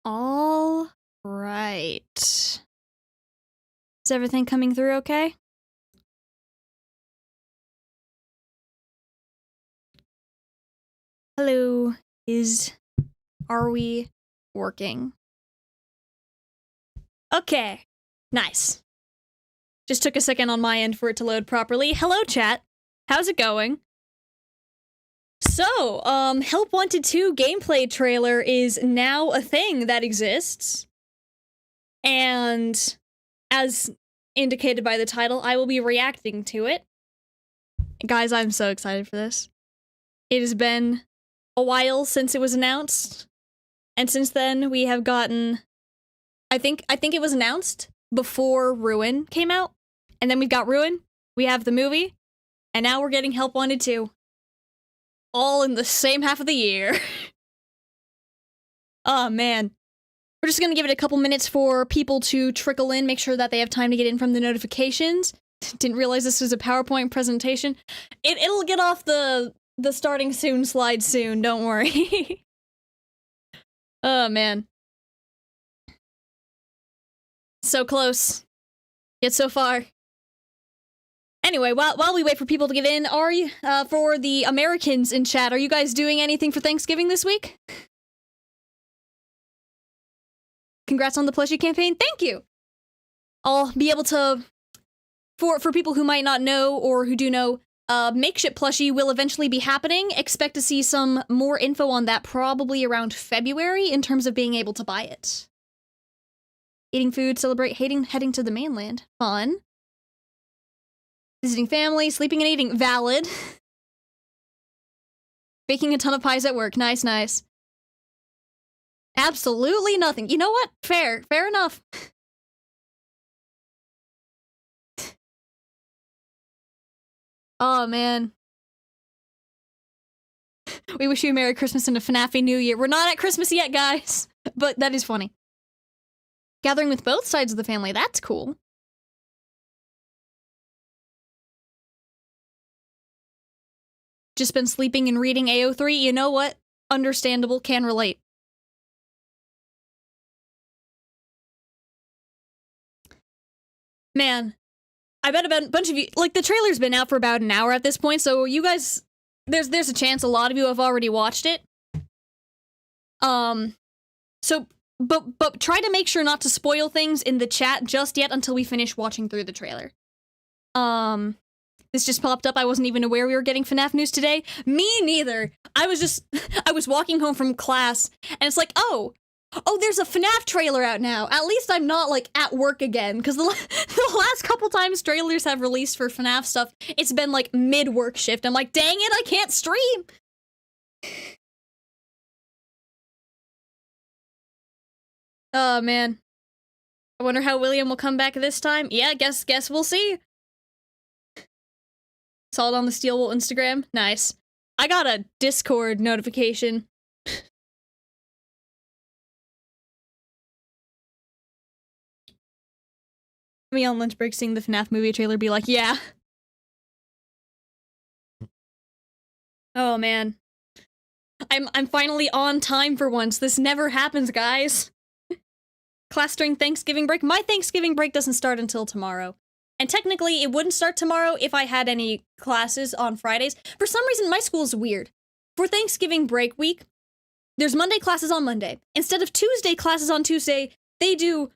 All right. Is everything coming through okay? Hello. Are we working? Okay. Nice. Just took a second on my end for it to load properly. Hello, chat. How's it going? So, Help Wanted 2 gameplay trailer is now a thing that exists. And as indicated by the title, I will be reacting to it. Guys, I'm so excited for this. It has been a while since it was announced. And since then, we have gotten... I think it was announced before Ruin came out. And then we've got Ruin, we have the movie, and now we're getting Help Wanted 2. All in the same half of the year. Oh, man. We're just gonna give it a couple minutes for people to trickle in, make sure that they have time to get in from the notifications. Didn't realize this was a PowerPoint presentation. It'll get off the starting soon slide soon, don't worry. Oh, man. So close. Yet so far. Anyway, while we wait for people to get in, are you, for the Americans in chat, are you guys doing anything for Thanksgiving this week? Congrats on the plushie campaign. Thank you! I'll be able to, for people who might not know or who do know, Makeship plushie will eventually be happening. Expect to see some more info on that probably around February in terms of being able to buy it. Eating food, celebrate, heading to the mainland. Fun. Visiting family, sleeping and eating. Valid. Baking a ton of pies at work. Nice, nice. Absolutely nothing. You know what? Fair enough. Oh, man. We wish you a Merry Christmas and a FNAF New Year. We're not at Christmas yet, guys. But that is funny. Gathering with both sides of the family. That's cool. Just been sleeping and reading AO3. You know what? Understandable. Can relate. Man. I bet a bunch of you, like, the trailer's been out for about an hour at this point, so you guys, there's a chance a lot of you have already watched it. So, but try to make sure not to spoil things in the chat just yet until we finish watching through the trailer. This just popped up. I wasn't even aware we were getting FNAF news today. Me neither. I was walking home from class, and it's like, oh, there's a FNAF trailer out now. At least I'm not, like, at work again, because the last couple times trailers have released for FNAF stuff, it's been, like, mid-work shift. I'm like, dang it, I can't stream! Oh, man. I wonder how William will come back this time. Yeah, guess we'll see. Saw it on the Steelwool Instagram. Nice. I got a Discord notification. Me on lunch break seeing the FNAF movie trailer be like, yeah. Oh, man. I'm finally on time for once. This never happens, guys. Class during Thanksgiving break? My Thanksgiving break doesn't start until tomorrow. And technically, it wouldn't start tomorrow if I had any classes on Fridays. For some reason, my school's weird. For Thanksgiving break week, there's Monday classes on Monday. Instead of Tuesday classes on Tuesday, they do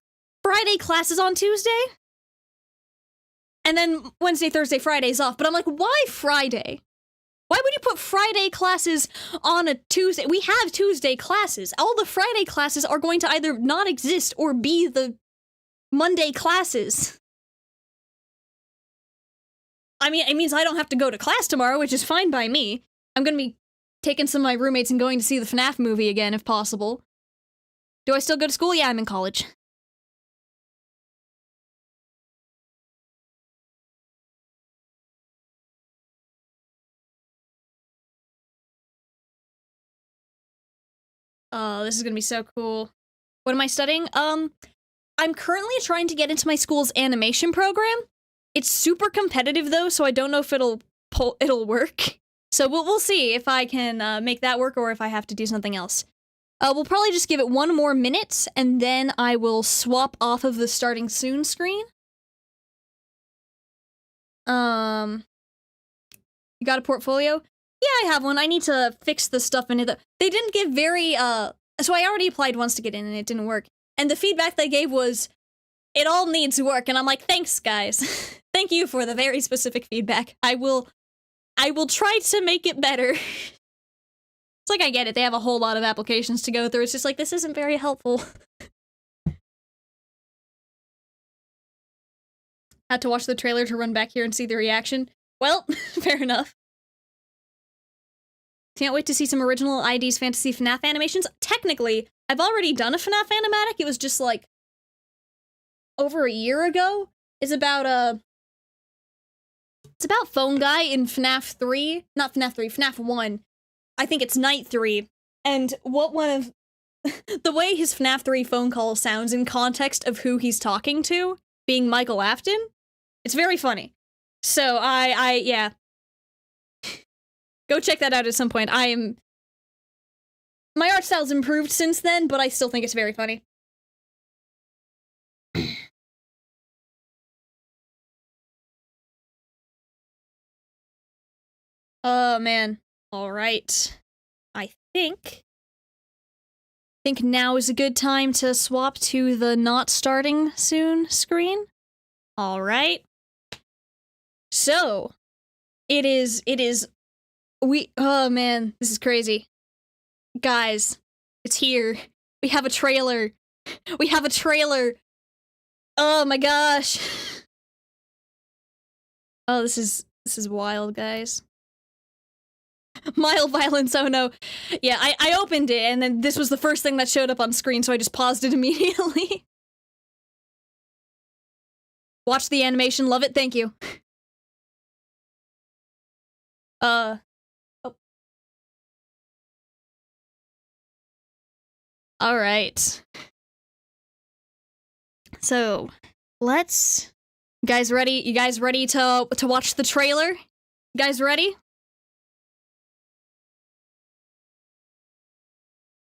Friday classes on Tuesday. And then Wednesday, Thursday, Friday's off. But I'm like, why Friday? Why would you put Friday classes on a Tuesday? We have Tuesday classes. All the Friday classes are going to either not exist or be the Monday classes. I mean, it means I don't have to go to class tomorrow, which is fine by me. I'm gonna be taking some of my roommates and going to see the FNAF movie again, if possible. Do I still go to school? Yeah, I'm in college. Oh, this is gonna be so cool. What am I studying? I'm currently trying to get into my school's animation program. It's super competitive though, so I don't know if it'll work. So we'll see if I can make that work or if I have to do something else. We'll probably just give it one more minute, and then I will swap off of the starting soon screen. You got a portfolio? Yeah, I have one. I need to fix the stuff in it. They didn't give very, so I already applied once to get in and it didn't work. And the feedback they gave was, it all needs work. And I'm like, thanks, guys. Thank you for the very specific feedback. I will try to make it better. It's like, I get it. They have a whole lot of applications to go through. It's just like, this isn't very helpful. Had to watch the trailer to run back here and see the reaction. Well, fair enough. Can't wait to see some original ID's Fantasy FNAF animations. Technically, I've already done a FNAF animatic. It was just like over a year ago. It's about Phone Guy in FNAF 3. Not FNAF 3, FNAF 1. I think it's Night 3. And what one of the way his FNAF 3 phone call sounds in context of who he's talking to, being Michael Afton, it's very funny. So yeah. Go check that out at some point. My art style's improved since then, but I still think it's very funny. Oh, man. All right. I think now is a good time to swap to the not starting soon screen. All right. So, oh man, this is crazy. Guys, it's here. We have a trailer. We have a trailer. Oh my gosh. Oh, this is wild, guys. Mild violence, oh no. Yeah, I opened it, and then this was the first thing that showed up on screen, so I just paused it immediately. Watch the animation, love it, thank you. Oh. Alright. So, let's... You guys ready? You guys ready to watch the trailer? You guys ready?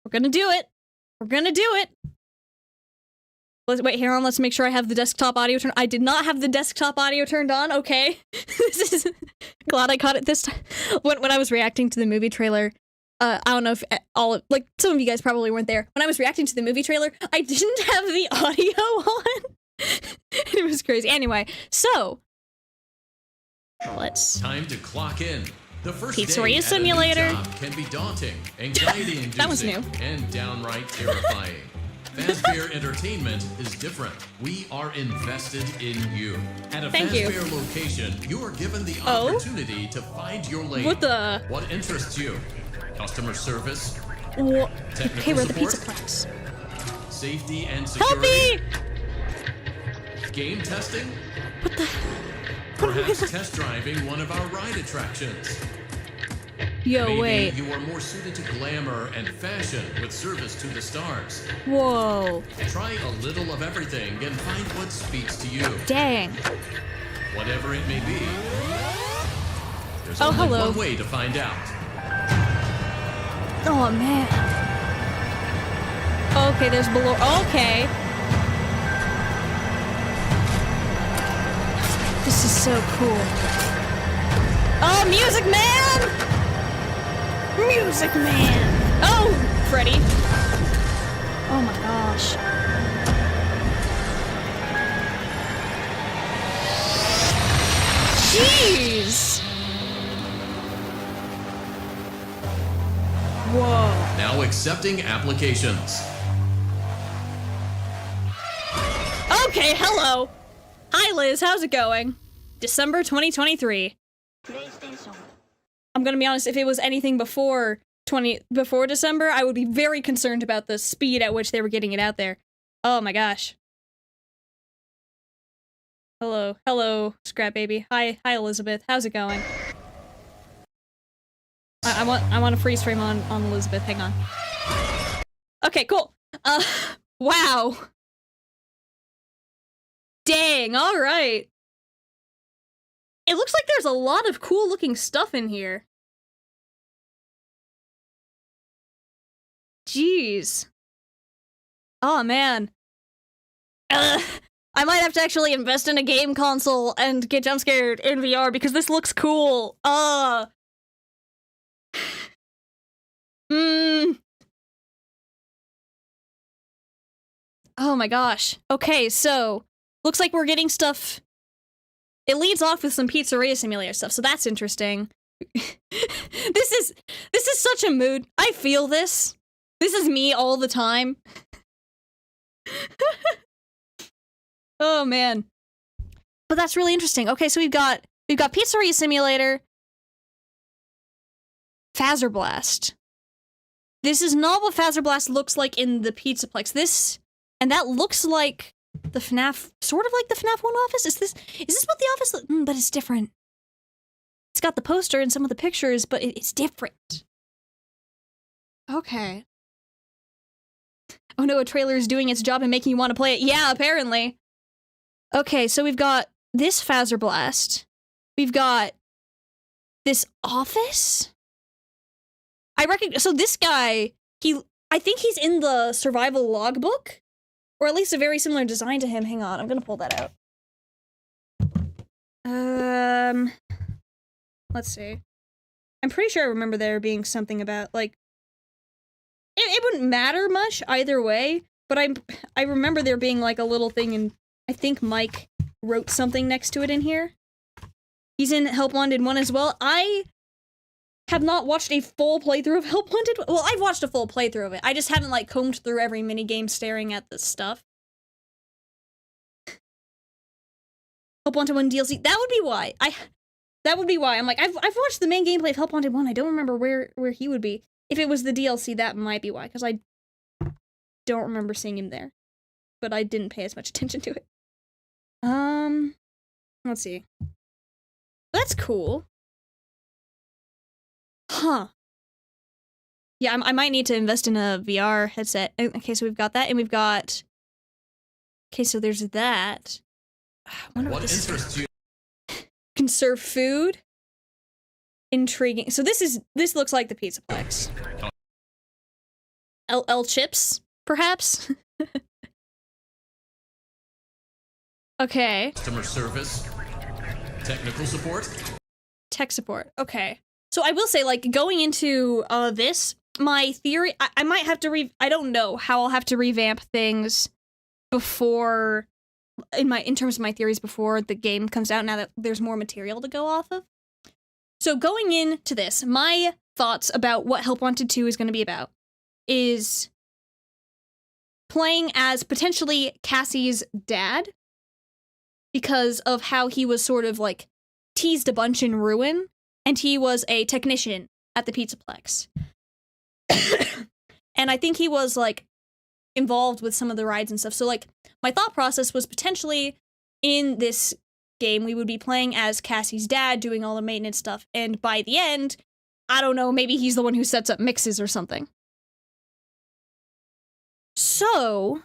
We're gonna do it. We're gonna do it. Wait, here on, let's make sure I have the desktop audio turned. I did not have the desktop audio turned on, okay. This is... Glad I caught it this time. When I was reacting to the movie trailer, I don't know if like, some of you guys probably weren't there. When I was reacting to the movie trailer, I didn't have the audio on. It was crazy. Anyway, so... Let's... Time to clock in. The first Pizzeria day Simulator. at a new job can be daunting, anxiety-inducing, That was new. and downright terrifying. Fazbear Entertainment is different. We are invested in you. At a Fazbear location, you are given the opportunity to find your lane. What interests you? Customer service? Okay, we're the support? pizza class. Safety and security? Help me! Game testing? What the... Perhaps test driving one of our ride attractions. Yo, Maybe wait. you are more suited to glamour and fashion with service to the stars. Whoa. Try a little of everything and find what speaks to you. Dang. Whatever it may be. There's Oh, only hello. one way to find out. Oh, man. Okay, there's below. Okay. This is so cool. Oh, Music Man! Music Man! Oh, Freddy. Oh my gosh. Jeez! Whoa. Now accepting applications. Okay, hello. Hi, Liz. How's it going? December 2023. I'm gonna be honest, if it was anything before December, I would be very concerned about the speed at which they were getting it out there. Oh my gosh. Hello, Scrap Baby. Hi, Elizabeth. How's it going? I want a freeze frame on Elizabeth. Hang on. Okay, cool. Wow. Dang, alright. It looks like there's a lot of cool looking stuff in here. Jeez. Oh, man. I might have to actually invest in a game console and get jump scared in VR because this looks cool. Oh my gosh. Okay, so looks like we're getting stuff. It leads off with some Pizzeria Simulator stuff, so that's interesting. This is such a mood. I feel this. This is me all the time. Oh man. But that's really interesting. Okay, so we've got Pizzeria Simulator, Phasor Blast. This is not what Phasor Blast looks like in the Pizzaplex. And that looks like the FNAF, sort of like the FNAF 1 office. Is this what the office looks? But it's different. It's got the poster and some of the pictures, but it's different. Okay. Oh no, a trailer is doing its job and making you want to play it. Yeah, apparently. Okay, so we've got this Phasor Blast. We've got this office. So this guy, I think he's in the survival logbook, or at least a very similar design to him. Hang on, I'm gonna pull that out. Let's see. I'm pretty sure I remember there being something about, like, it wouldn't matter much either way, but I remember there being, like, a little thing, and I think Mike wrote something next to it in here. He's in Help Wanted 1 as well. I have not watched a full playthrough of Help Wanted. Well, I've watched a full playthrough of it. I just haven't, like, combed through every minigame staring at this stuff. Help Wanted 1 DLC. That would be why. That would be why. I'm like, I've watched the main gameplay of Help Wanted 1. I don't remember where he would be. If it was the DLC, that might be why, because I don't remember seeing him there. But I didn't pay as much attention to it. Let's see. That's cool. Huh. Yeah, I might need to invest in a VR headset. Okay, so we've got that, and we've got... Okay, so there's that. What interests you? Conserve food. Intriguing. So this looks like the Pizzaplex. L chips, perhaps? Okay. Customer service. Technical support. Tech support. Okay. So I will say, like, going into this, my theory, I might have to I don't know how I'll have to revamp things before, in terms of my theories before the game comes out, now that there's more material to go off of. So going into this, my thoughts about what Help Wanted 2 is going to be about is playing as potentially Cassie's dad, because of how he was sort of, like, teased a bunch in Ruin, and he was a technician at the Pizzaplex. And I think he was, like, involved with some of the rides and stuff. So, like, my thought process was potentially in this game we would be playing as Cassie's dad, doing all the maintenance stuff, and by the end, I don't know, maybe he's the one who sets up mixes or something. So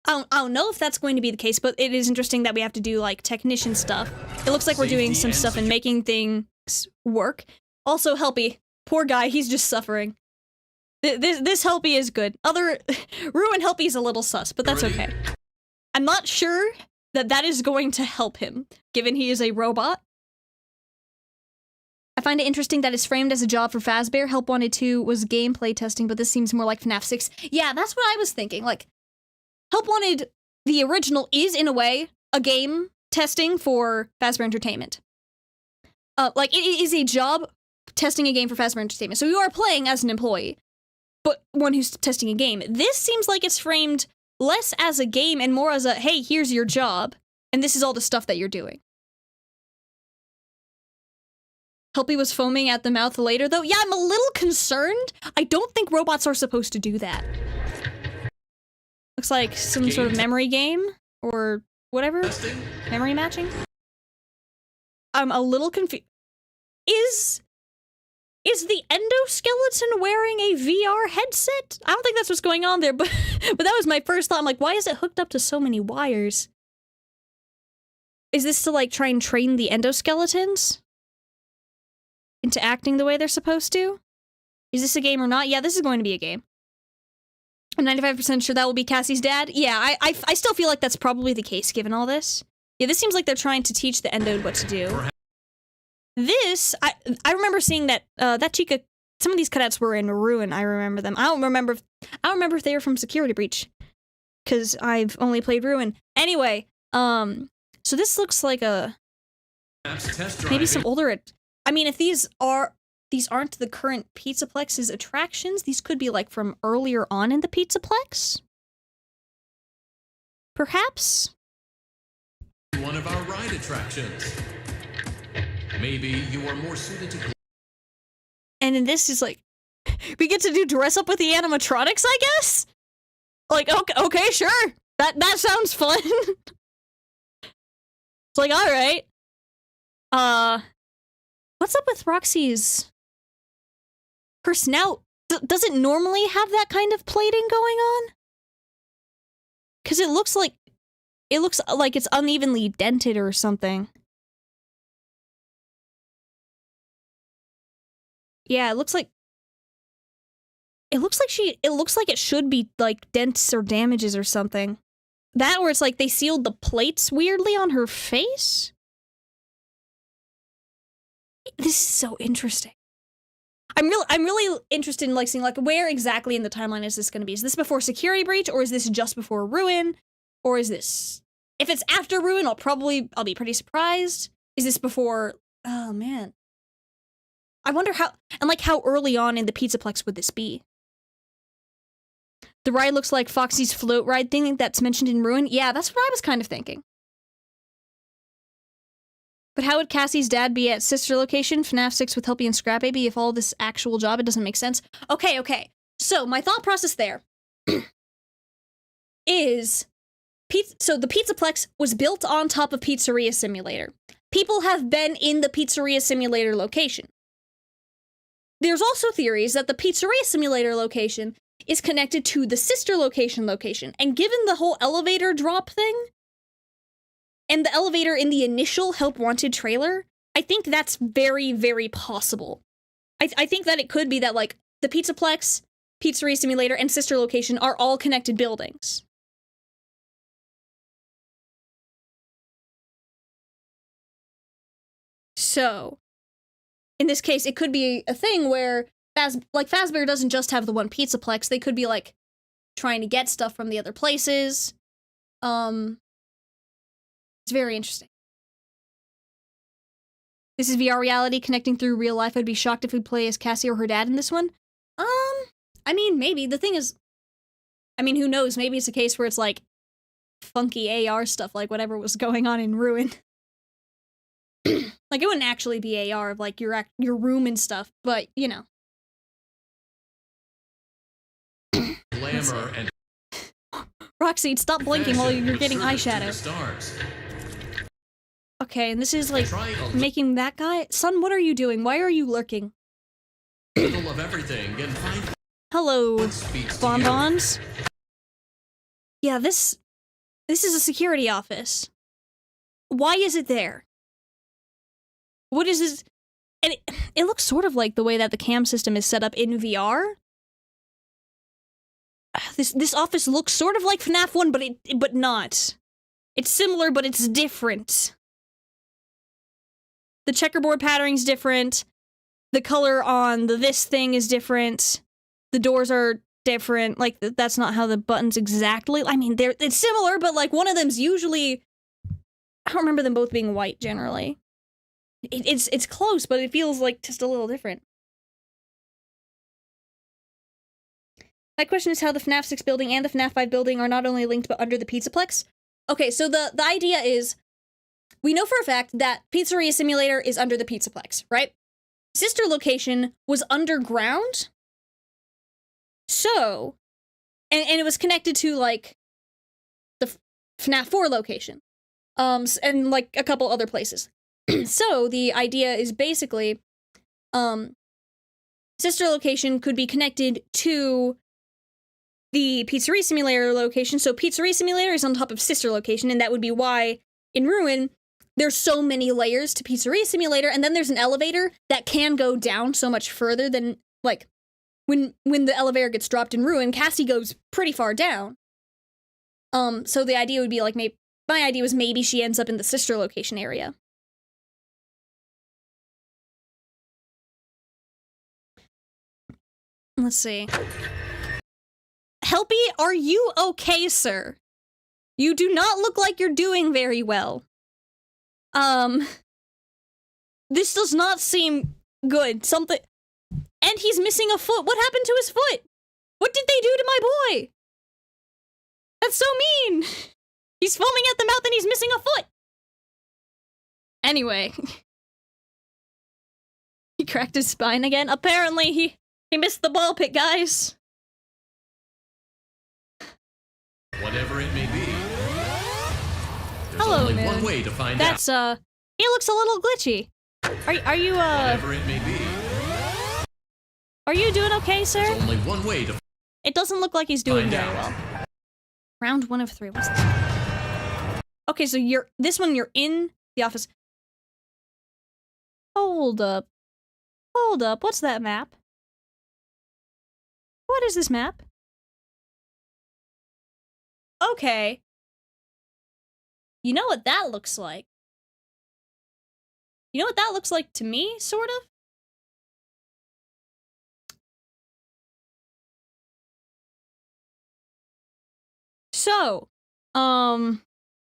I don't know if that's going to be the case, but it is interesting that we have to do, like, technician stuff. It looks like we're doing some stuff and making things work. Also, Helpy. Poor guy, he's just suffering. This Helpy is good. Ruin Helpy's a little sus, but that's okay. I'm not sure that is going to help him, given he is a robot. I find it interesting that it's framed as a job for Fazbear. Help Wanted 2 was gameplay testing, but this seems more like FNAF 6. Yeah, that's what I was thinking. Like, Help Wanted, the original, is, in a way, a game testing for Fazbear Entertainment. Like, it is a job testing a game for Fazbear Entertainment. So you are playing as an employee, but one who's testing a game. This seems like it's framed less as a game and more as a, hey, here's your job, and this is all the stuff that you're doing. Helpy was foaming at the mouth later, though. Yeah, I'm a little concerned. I don't think robots are supposed to do that. Looks like some sort of memory game, or whatever. Memory matching? I'm a little confused. Is the endoskeleton wearing a VR headset? I don't think that's what's going on there, but that was my first thought. I'm like, why is it hooked up to so many wires? Is this to, like, try and train the endoskeletons into acting the way they're supposed to? Is this a game or not? Yeah, this is going to be a game. I'm 95% sure that will be Cassie's dad. Yeah, I still feel like that's probably the case given all this. Yeah, this seems like they're trying to teach the Endode what to do. This, I remember seeing that, that Chica, some of these cutouts were in Ruin, I remember them. I don't remember if they were from Security Breach, because I've only played Ruin. Anyway, so this looks like a, maybe some older, I mean, if these aren't the current Pizzaplex's attractions, these could be like from earlier on in the Pizzaplex? Perhaps? One of our ride attractions. Maybe you are more suited to. And in this is like, we get to do dress up with the animatronics, I guess? Like, okay, sure. That sounds fun. It's like, alright. What's up with Roxy's? Her snout, does it normally have that kind of plating going on? Because it looks like it's unevenly dented or something. Yeah, it looks like it should be like dents or damages or something. That or it's like they sealed the plates weirdly on her face? This is so interesting. I'm really interested in like seeing like where exactly in the timeline is this going to be? Is this before Security Breach, or is this just before Ruin, or is this, if it's after Ruin, I'll be pretty surprised. Is this before? Oh man, I wonder how early on in the Pizzaplex would this be? The ride looks like Foxy's float ride thing that's mentioned in Ruin. Yeah, that's what I was kind of thinking. But how would Cassie's dad be at sister location, FNAF 6 with Helpy and Scrap Baby, if all this actual job, it doesn't make sense? Okay. So, my thought process there is, so the Pizzaplex was built on top of Pizzeria Simulator. People have been in the Pizzeria Simulator location. There's also theories that the Pizzeria Simulator location is connected to the sister location, and given the whole elevator drop thing, and the elevator in the initial Help Wanted trailer, I think that's very, very possible. I think that it could be that, like, the Pizzaplex, Pizzeria Simulator, and sister location are all connected buildings. So, in this case, it could be a thing where, Fazbear doesn't just have the one Pizzaplex, they could be, like, trying to get stuff from the other places. It's very interesting. This is VR reality connecting through real life. I'd be shocked if we play as Cassie or her dad in this one. I mean, maybe. The thing is, I mean, who knows? Maybe it's a case where it's like funky AR stuff, like whatever was going on in Ruin. Like, it wouldn't actually be AR of like your room and stuff, but you know. Glamour and Roxy, stop blinking while you're getting eyeshadow. Okay, and this is like making that guy. Son, what are you doing? Why are you lurking? Middle of everything and find. Hello, bonbons. Yeah, this is a security office. Why is it there? What is this? And it looks sort of like the way that the cam system is set up in VR. This office looks sort of like FNAF 1, but not. It's similar, but it's different. The checkerboard patterning is different. The color on this thing is different. The doors are different. Like, that's not how the buttons exactly. I mean, it's similar, but like one of them's usually. I don't remember them both being white generally. It's close, but it feels like just a little different. My question is how the FNAF 6 building and the FNAF 5 building are not only linked but under the Pizzaplex. Okay, so the idea is, we know for a fact that Pizzeria Simulator is under the Pizzaplex, right? Sister location was underground. So, and it was connected to, like, the FNAF 4 location. And, like, a couple other places. So, the idea is basically, sister location could be connected to the Pizzeria Simulator location, so Pizzeria Simulator is on top of sister location, and that would be why, in Ruin, there's so many layers to Pizzeria Simulator, and then there's an elevator that can go down so much further than, like, when the elevator gets dropped in ruin, Cassie goes pretty far down. So the idea would be like, my idea was maybe she ends up in the sister location area. Let's see. Helpy, are you okay, sir? You do not look like you're doing very well. This does not seem good. Something... And he's missing a foot. What happened to his foot? What did they do to my boy? That's so mean. He's foaming at the mouth and he's missing a foot. Anyway. He cracked his spine again. Apparently, he missed the ball pit, guys. Whatever it may be. There's Hello, only Moon. one way to find That's, out. he looks a little glitchy. Are you, Whatever it may be. Are you doing okay, sir? There's only one way to It doesn't look like he's doing find very out. well. Round 1 of 3. What's this? Okay, so you're in the office. Hold up. Hold up. What's that map? What is this map? Okay. You know what that looks like? You know what that looks like to me, sort of? So,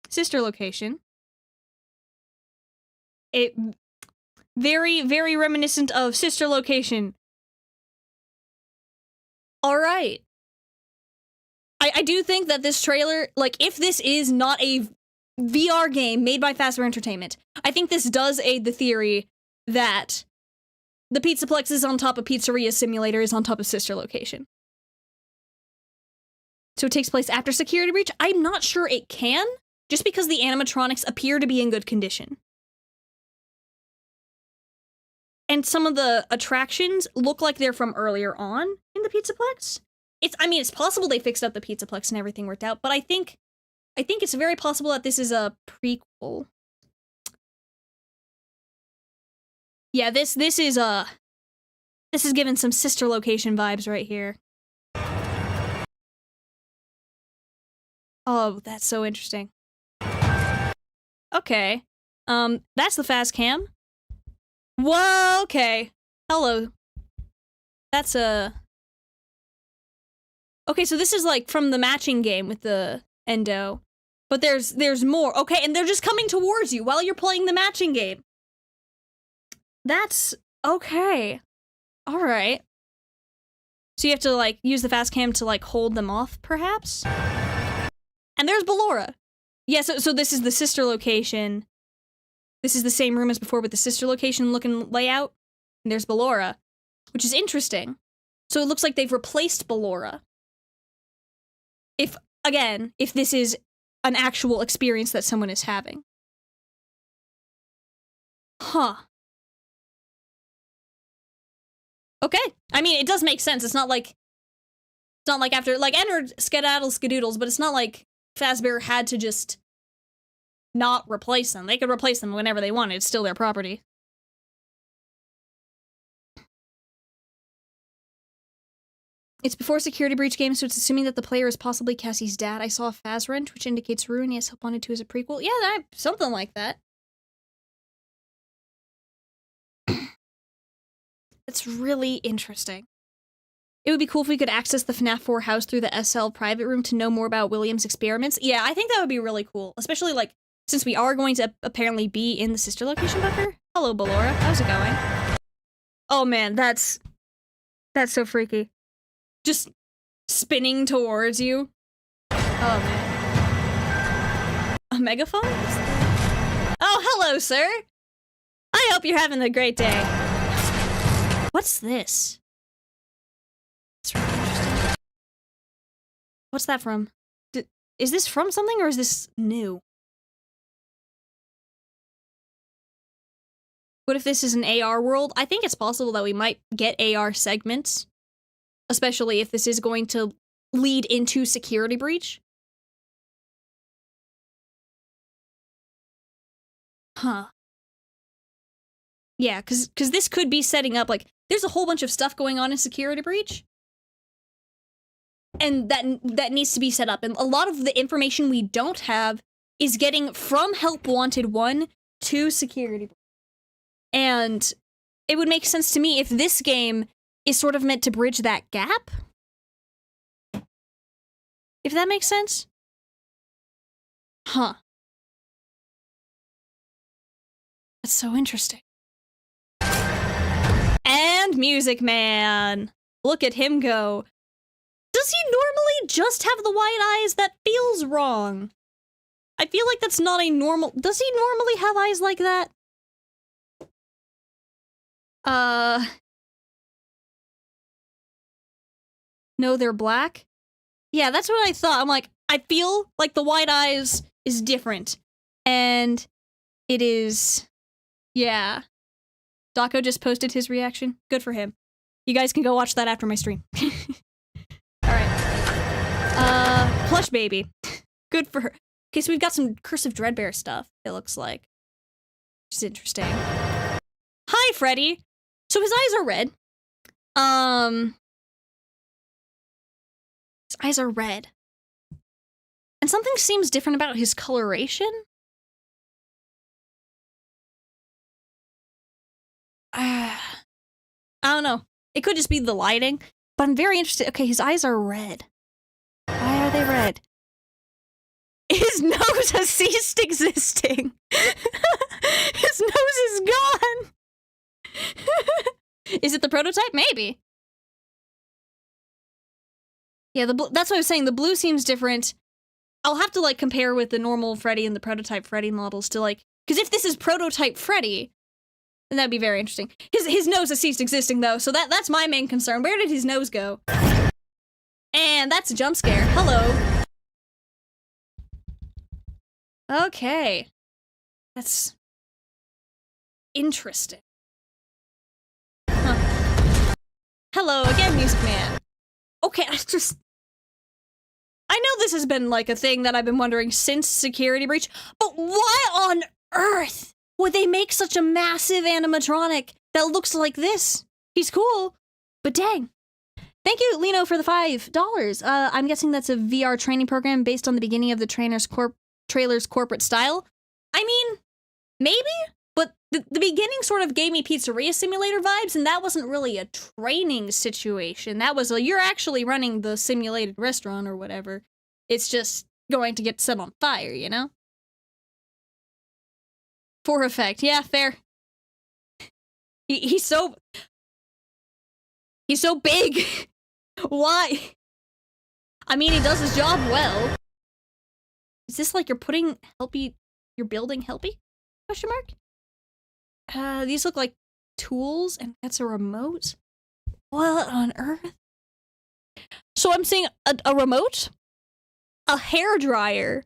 sister location. It very, very reminiscent of sister location. All right. I do think that this trailer, like, if this is not a VR game made by Fazbear Entertainment, I think this does aid the theory that the Pizzaplex is on top of Pizzeria Simulator is on top of sister location. So it takes place after Security Breach? I'm not sure it can, just because the animatronics appear to be in good condition. And some of the attractions look like they're from earlier on in the Pizzaplex. It's possible they fixed up the Pizzaplex and everything worked out, but I think it's very possible that this is a prequel. Yeah, this is giving some sister location vibes right here. Oh, that's so interesting. Okay. That's the fast cam. Whoa, okay. Hello. That's Okay, so this is like from the matching game with the endo. But there's more. Okay, and they're just coming towards you while you're playing the matching game. That's okay. All right. So you have to like use the fast cam to like hold them off, perhaps? And there's Ballora. Yeah, so this is the sister location. This is the same room as before with the sister location looking layout. And there's Ballora, which is interesting. So it looks like they've replaced Ballora. If this is an actual experience that someone is having. Huh. Okay. I mean, it does make sense. It's not like after, like, enter skedaddle skadoodles, but it's not like Fazbear had to just not replace them. They could replace them whenever they wanted. It's still their property. It's before Security Breach game, so it's assuming that the player is possibly Cassie's dad. I saw a Faz Wrench, which indicates Ruin. Yes, Help Wanted 2 is a prequel. Yeah, something like that. That's really interesting. It would be cool if we could access the FNAF 4 house through the SL private room to know more about William's experiments. Yeah, I think that would be really cool. Especially, like, since we are going to apparently be in the sister location bunker. Hello, Ballora. How's it going? Oh, man, that's so freaky. Just spinning towards you. Oh, man. A megaphone? Oh, hello, sir. I hope you're having a great day. What's this? That's really interesting. What's that from? Is this from something or is this new? What if this is an AR world? I think it's possible that we might get AR segments. Especially if this is going to lead into Security Breach. Huh. Yeah, because this could be setting up, like, there's a whole bunch of stuff going on in Security Breach. And that needs to be set up. And a lot of the information we don't have is getting from Help Wanted 1 to Security Breach. And it would make sense to me if this game is sort of meant to bridge that gap. If that makes sense? Huh. That's so interesting. And Music Man. Look at him go. Does he normally just have the white eyes? That feels wrong. I feel like that's not a normal... Does he normally have eyes like that? No, they're black? Yeah, that's what I thought. I'm like, I feel like the white eyes is different. And it is... Yeah. Daco just posted his reaction. Good for him. You guys can go watch that after my stream. Plush baby. Good for her. Okay, so we've got some Curse of Dreadbear stuff, it looks like. Which is interesting. Hi, Freddy! So his eyes are red. His eyes are red. And something seems different about his coloration? I don't know. It could just be the lighting, but I'm very interested. Okay, his eyes are red. Why are they red? His nose has ceased existing. His nose is gone. Is it the prototype? Maybe. Yeah, that's what I was saying. The blue seems different. I'll have to, like, compare with the normal Freddy and the prototype Freddy models to, like... Because if this is prototype Freddy, then that'd be very interesting. His nose has ceased existing, though, so that's my main concern. Where did his nose go? And that's a jump scare. Hello. Okay. That's... interesting. Huh. Hello again, Music Man. Okay, I know this has been, like, a thing that I've been wondering since Security Breach, but why on earth would they make such a massive animatronic that looks like this? He's cool, but dang. Thank you, Lino, for the $5. I'm guessing that's a VR training program based on the beginning of the trailer's corporate style. I mean, maybe? But the beginning sort of gave me Pizzeria Simulator vibes, and that wasn't really a training situation. That was you're actually running the simulated restaurant or whatever. It's just going to get set on fire, you know? For effect. Yeah, fair. He's so big. Why? I mean, he does his job well. Is this like you're building Helpy? Question mark? These look like tools, and that's a remote? What on earth? So I'm seeing a remote? A hairdryer?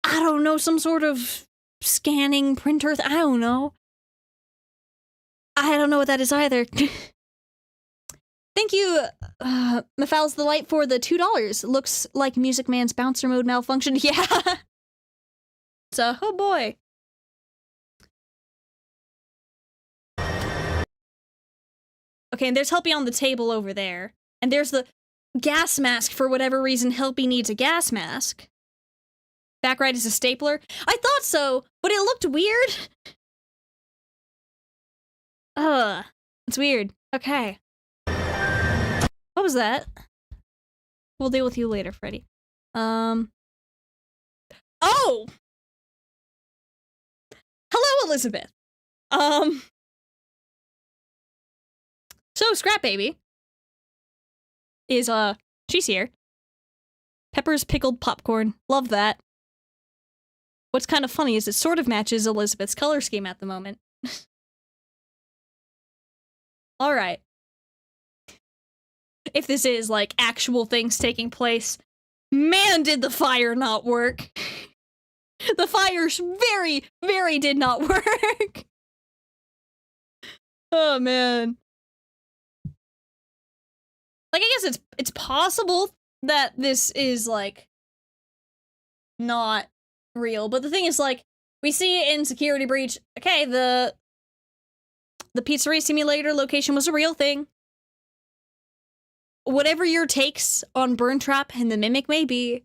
I don't know, some sort of scanning printer? I don't know. I don't know what that is either. Thank you, Mafal's the Light, for the $2. Looks like Music Man's bouncer mode malfunctioned. Yeah. So, oh boy. Okay, and there's Helpy on the table over there. And there's the gas mask. For whatever reason, Helpy needs a gas mask. Back right is a stapler. I thought so, but it looked weird. It's weird. Okay. What was that? We'll deal with you later, Freddy. Oh! Hello, Elizabeth. So, Scrap Baby is, she's here. Pepper's pickled popcorn. Love that. What's kind of funny is it sort of matches Elizabeth's color scheme at the moment. Alright. If this is, like, actual things taking place, man, did the fire not work. The fire very, very did not work. Oh, man. Like, I guess it's possible that this is, like, not real. But the thing is, like, we see in Security Breach, okay, the the Pizzeria Simulator location was a real thing. Whatever your takes on Burn Trap and the Mimic may be,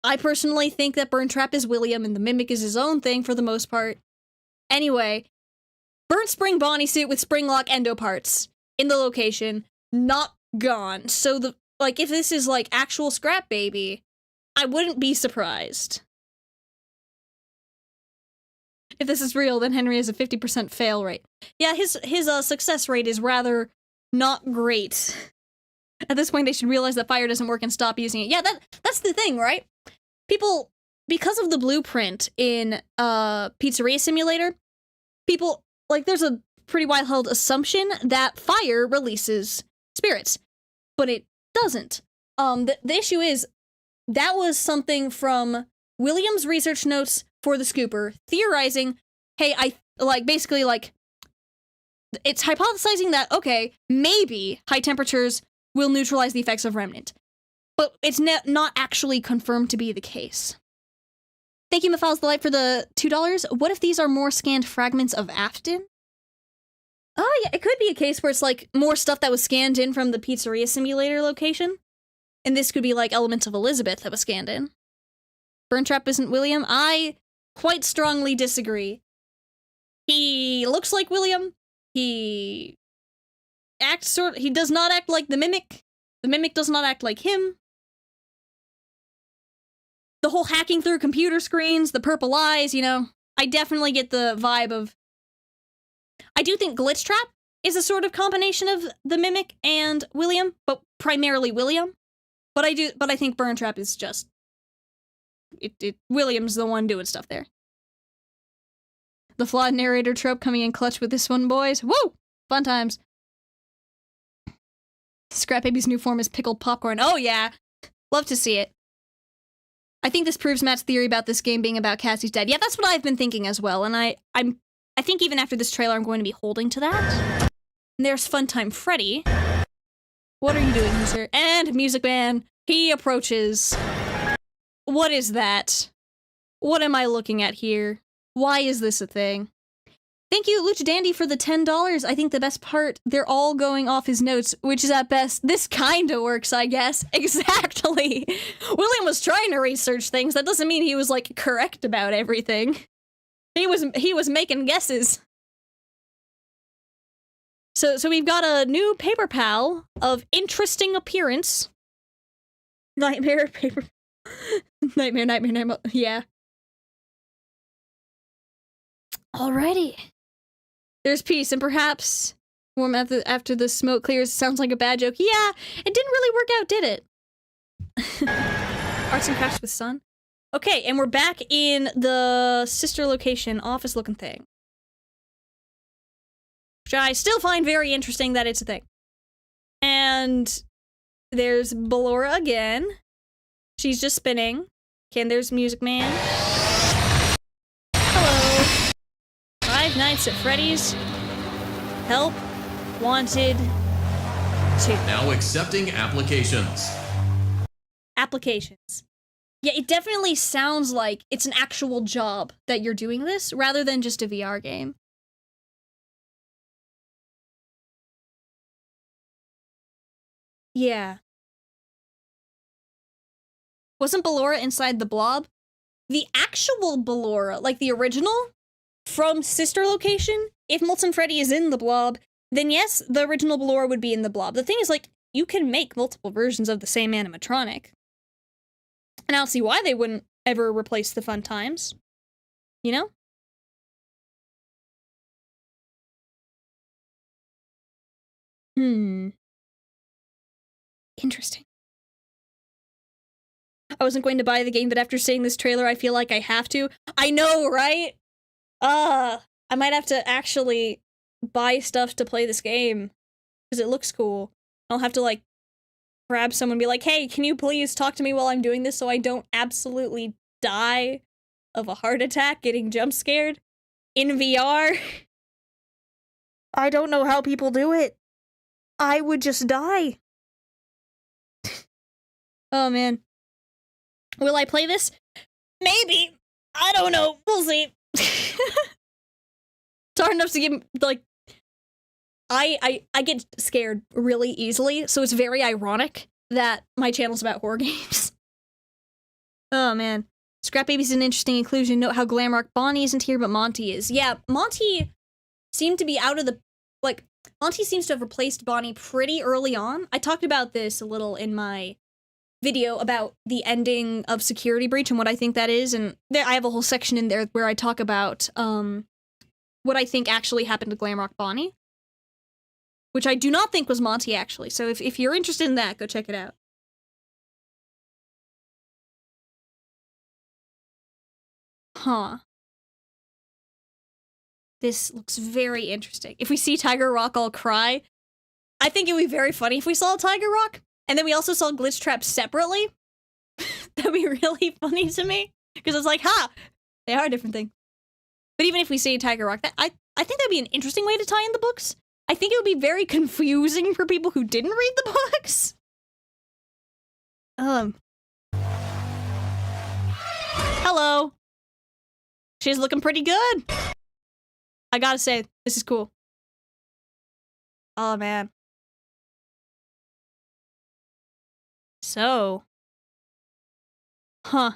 I personally think that Burn Trap is William and the Mimic is his own thing for the most part. Anyway, burnt spring Bonnie suit with spring lock endo parts in the location, not gone. So if this is like actual scrap baby, I wouldn't be surprised. If this is real, then Henry has a 50% fail rate. Yeah, his success rate is rather not great. At this point, they should realize that fire doesn't work and stop using it. Yeah, that's the thing, right? People, because of the blueprint in Pizzeria Simulator, people, like, there's a pretty wild-held assumption that fire releases spirits, but it doesn't. The issue is, that was something from William's research notes for the Scooper, theorizing, hey, it's hypothesizing that, okay, maybe high temperatures will neutralize the effects of Remnant. But it's not actually confirmed to be the case. Thank you, Mafal's Delight, for the $2. What if these are more scanned fragments of Afton? Oh, yeah, it could be a case where it's, like, more stuff that was scanned in from the Pizzeria Simulator location. And this could be, like, elements of Elizabeth that was scanned in. Burn Trap isn't William? I quite strongly disagree. He looks like William. He does not act like the Mimic. The Mimic does not act like him. The whole hacking through computer screens, the purple eyes, you know, I definitely get the vibe of... I do think Glitch Trap is a sort of combination of the Mimic and William, but primarily William. But I think Burn Trap is just... William's the one doing stuff there. The flawed narrator trope coming in clutch with this one, boys. Woo! Fun times. Scrap Baby's new form is pickled popcorn. Oh, yeah. Love to see it. I think this proves Matt's theory about this game being about Cassie's dad. Yeah, that's what I've been thinking as well, and I think even after this trailer, I'm going to be holding to that. And there's Funtime Freddy. What are you doing here, sir? And Music Man. He approaches. What is that? What am I looking at here? Why is this a thing? Thank you, Lucha Dandy, for the $10. I think the best part, they're all going off his notes, which is at best, this kinda works, I guess. Exactly. William was trying to research things. That doesn't mean he was, like, correct about everything. He was making guesses. So we've got a new paper pal of interesting appearance. Nightmare paper... Nightmare, yeah. Alrighty. There's peace, and perhaps warm after the smoke clears. Sounds like a bad joke. Yeah, it didn't really work out, did it? Arts and crafts with sun. Okay, and we're back in the sister location, office-looking thing. Which I still find very interesting that it's a thing. And there's Ballora again. She's just spinning. Okay, and there's Music Man. Hello. 5 Nights at Freddy's. Help wanted 2. Now accepting applications. Applications. Yeah, it definitely sounds like it's an actual job that you're doing this, rather than just a VR game. Yeah. Wasn't Ballora inside the blob? The actual Ballora, like the original, from sister location, if Molten Freddy is in the blob, then yes, the original Ballora would be in the blob. The thing is, like, you can make multiple versions of the same animatronic. And I don't see why they wouldn't ever replace the fun times. You know? Interesting. I wasn't going to buy the game, but after seeing this trailer, I feel like I have to. I know, right? I might have to actually buy stuff to play this game. Because it looks cool. I'll have to, like, grab someone and be like, hey, can you please talk to me while I'm doing this so I don't absolutely die of a heart attack getting jump scared in VR? I don't know how people do it. I would just die. Oh, man. Will I play this? Maybe. I don't know. We'll see. It's hard enough to give, like, I get scared really easily, so it's very ironic that my channel's about horror games. Oh man. Scrap Baby's an interesting inclusion. Note how Glamrock Bonnie isn't here, but Monty is. Yeah, Monty seemed to be out of the, like, Monty seems to have replaced Bonnie pretty early on. I talked about this a little in my video about the ending of Security Breach and what I think that is, and I have a whole section in there where I talk about, what I think actually happened to Glamrock Bonnie. Which I do not think was Monty, actually, so if you're interested in that, go check it out. Huh. This looks very interesting. If we see Tiger Rock, I'll cry. I think it would be very funny if we saw Tiger Rock, and then we also saw Glitch Trap separately. That'd be really funny to me, because it's like, ha! They are different things. But even if we see Tiger Rock, I think that'd be an interesting way to tie in the books. I think it would be very confusing for people who didn't read the books. Hello. She's looking pretty good. I gotta say, this is cool. Oh, man. So. Huh.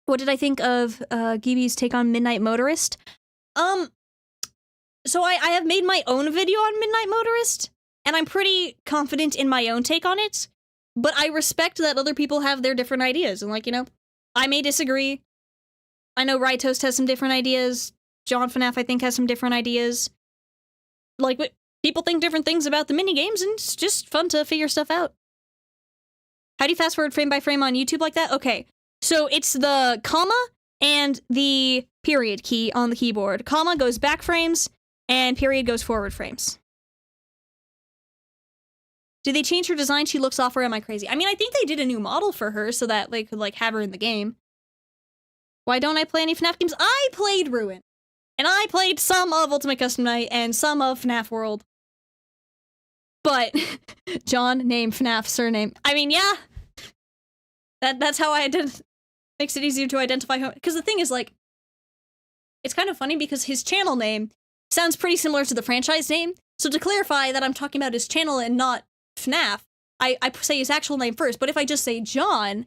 What did I think of Gibi's take on Midnight Motorist? So I have made my own video on Midnight Motorist, and I'm pretty confident in my own take on it, but I respect that other people have their different ideas, and like, you know, I may disagree. I know Rytoast has some different ideas. John FNAF, I think, has some different ideas. Like, people think different things about the minigames, and it's just fun to figure stuff out. How do you fast forward frame by frame on YouTube like that? Okay, so it's the comma and the period key on the keyboard. Comma goes back frames, and period goes forward frames. Did they change her design? She looks off, or am I crazy? I mean, I think they did a new model for her so that they could, like, have her in the game. Why don't I play any FNAF games? I played Ruin. And I played some of Ultimate Custom Night and some of FNAF World. But, John, name, FNAF, surname. I mean, yeah. That's how I did. Makes it easier to identify him. Because the thing is, like, it's kind of funny because his channel name sounds pretty similar to the franchise name. So to clarify that I'm talking about his channel and not FNAF, I say his actual name first. But if I just say John,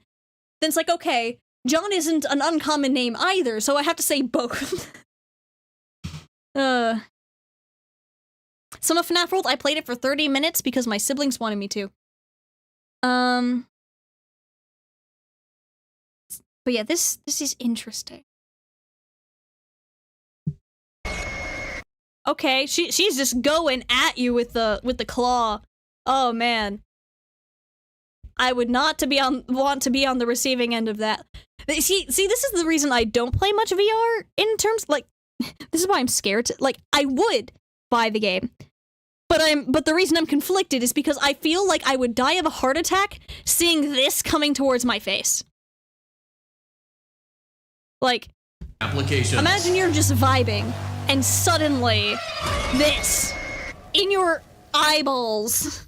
then it's like, okay, John isn't an uncommon name either, so I have to say both. Some of FNAF World, I played it for 30 minutes because my siblings wanted me to. But yeah, this is interesting. Okay, she's just going at you with the claw. Oh man. I would not want to be on the receiving end of that. See, this is the reason I don't play much VR in terms, like, this is why I'm scared to, like, I would buy the game. But the reason I'm conflicted is because I feel like I would die of a heart attack seeing this coming towards my face. Like, imagine you're just vibing, and suddenly, this, in your eyeballs.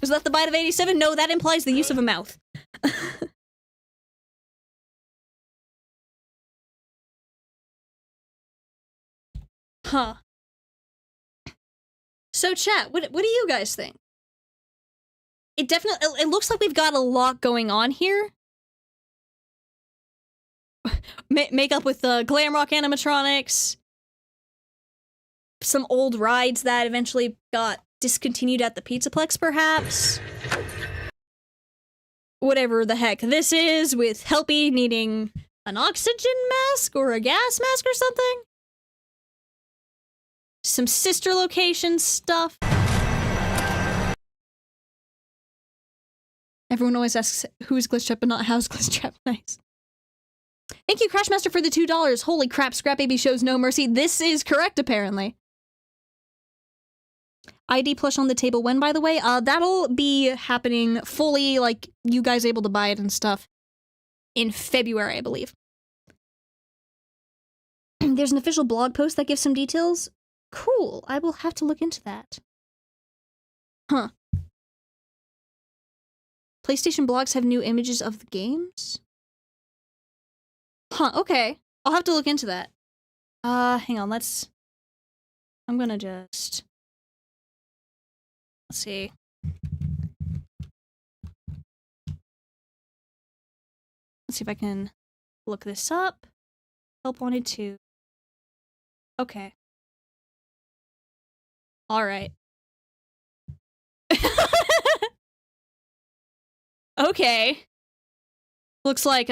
Was that the bite of 87? No, that implies the use of a mouth. Huh. So chat, what do you guys think? It looks like we've got a lot going on here. Make up with the glam rock animatronics. Some old rides that eventually got discontinued at the Pizzaplex, perhaps. Whatever the heck this is, with Helpy needing an oxygen mask or a gas mask or something. Some sister location stuff. Everyone always asks who's Glitch Trap, but not how's Glitch Trap. Nice. Thank you, Crashmaster, for the $2. Holy crap, Scrap Baby shows no mercy. This is correct, apparently. ID plush on the table when, by the way? That'll be happening fully, like, you guys able to buy it and stuff in February, I believe. There's an official blog post that gives some details. Cool, I will have to look into that. Huh. PlayStation blogs have new images of the games? Huh, okay. I'll have to look into that. Hang on, let's... I'm gonna just... Let's see. Let's see if I can look this up. Help wanted to. Okay. Alright. Okay. Looks like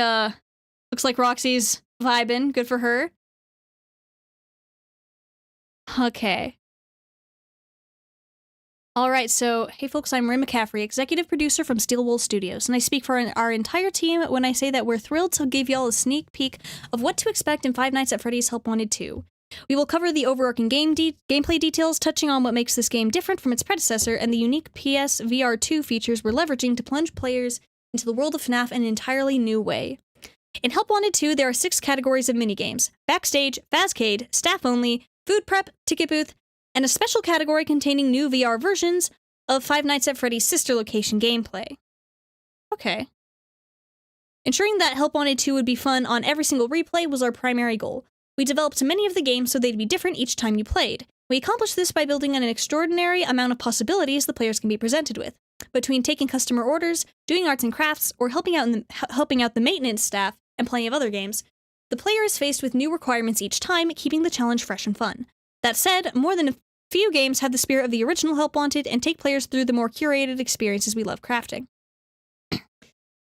Roxy's vibing. Good for her. Okay. Alright, so, hey folks, I'm Ray McCaffrey, executive producer from Steel Wool Studios, and I speak for our entire team when I say that we're thrilled to give y'all a sneak peek of what to expect in Five Nights at Freddy's Help Wanted 2. We will cover the overarching gameplay details, touching on what makes this game different from its predecessor, and the unique PS VR 2 features we're leveraging to plunge players into the world of FNAF in an entirely new way. In Help Wanted 2, there are 6 categories of minigames: Backstage, Fazcade, Staff Only, Food Prep, Ticket Booth, and a special category containing new VR versions of Five Nights at Freddy's sister location gameplay. Okay. Ensuring that Help Wanted 2 would be fun on every single replay was our primary goal. We developed many of the games so they'd be different each time you played. We accomplished this by building an extraordinary amount of possibilities the players can be presented with. Between taking customer orders, doing arts and crafts, or helping out the maintenance staff, and plenty of other games, the player is faced with new requirements each time, keeping the challenge fresh and fun. That said, more than a few games have the spirit of the original Help Wanted and take players through the more curated experiences we love crafting.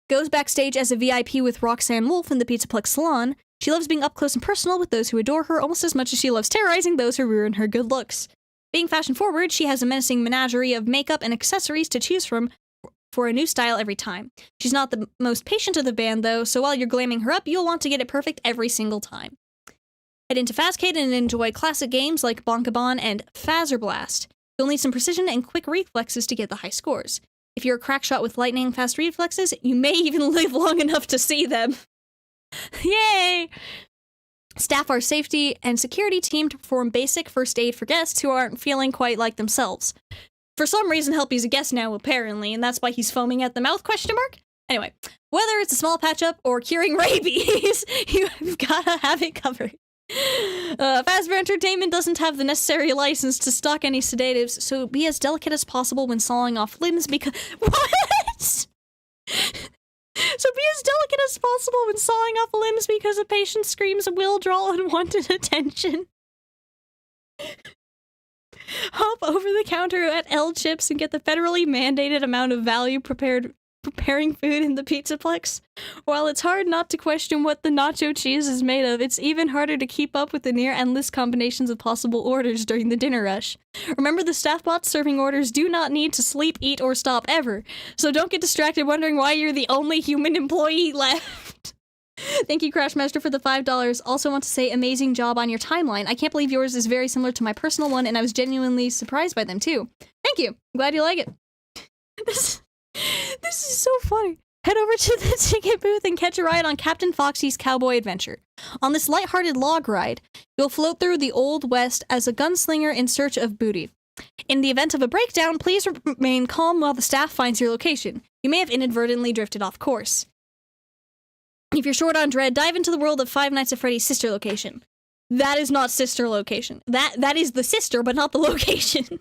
Goes backstage as a VIP with Roxanne Wolf in the Pizzaplex Salon. She loves being up close and personal with those who adore her almost as much as she loves terrorizing those who ruin her good looks. Being fashion-forward, she has a menacing menagerie of makeup and accessories to choose from for a new style every time. She's not the most patient of the band, though, so while you're glamming her up, you'll want to get it perfect every single time. Head into Fazcade and enjoy classic games like Bonkabon and Fazzer Blast. You'll need some precision and quick reflexes to get the high scores. If you're a crackshot with lightning-fast reflexes, you may even live long enough to see them. Yay! Staff our safety and security team to perform basic first aid for guests who aren't feeling quite like themselves. For some reason, Helpy's a guest now, apparently, and that's why he's foaming at the mouth, ? Anyway, whether it's a small patch-up or curing rabies, you've gotta have it covered. Fazbear Entertainment doesn't have the necessary license to stock any sedatives, so be as delicate as possible when sawing off limbs because— What?! So be as delicate as possible when sawing off limbs because a patient screams will draw unwanted attention. Hop over the counter at L Chips and get the federally mandated amount of value preparing food in the Pizzaplex. While it's hard not to question what the nacho cheese is made of, it's even harder to keep up with the near-endless combinations of possible orders during the dinner rush. Remember, the staff bots serving orders do not need to sleep, eat, or stop ever, so don't get distracted wondering why you're the only human employee left. Thank you, Crashmaster, for the $5. Also want to say amazing job on your timeline. I can't believe yours is very similar to my personal one, and I was genuinely surprised by them, too. Thank you. I'm glad you like it. This is so funny. Head over to the ticket booth and catch a ride on Captain Foxy's Cowboy Adventure. On this lighthearted log ride, you'll float through the Old West as a gunslinger in search of booty. In the event of a breakdown, please remain calm while the staff finds your location. You may have inadvertently drifted off course. If you're short on dread, dive into the world of Five Nights at Freddy's sister location. That is not sister location. That is the sister, but not the location.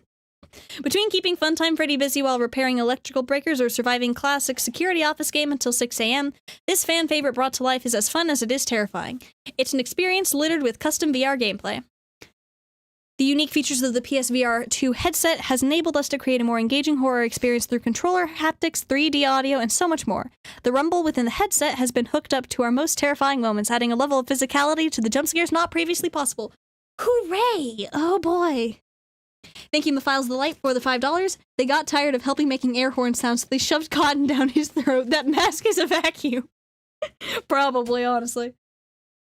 Between keeping Funtime Freddy busy while repairing electrical breakers or surviving classic security office game until 6 a.m., this fan favorite brought to life is as fun as it is terrifying. It's an experience littered with custom VR gameplay. The unique features of the PSVR 2 headset has enabled us to create a more engaging horror experience through controller, haptics, 3D audio, and so much more. The rumble within the headset has been hooked up to our most terrifying moments, adding a level of physicality to the jump scares not previously possible. Hooray! Oh boy! Thank you, Mephiles the Light, for the $5. They got tired of helping making air horn sounds, so they shoved cotton down his throat. That mask is a vacuum. Probably, honestly.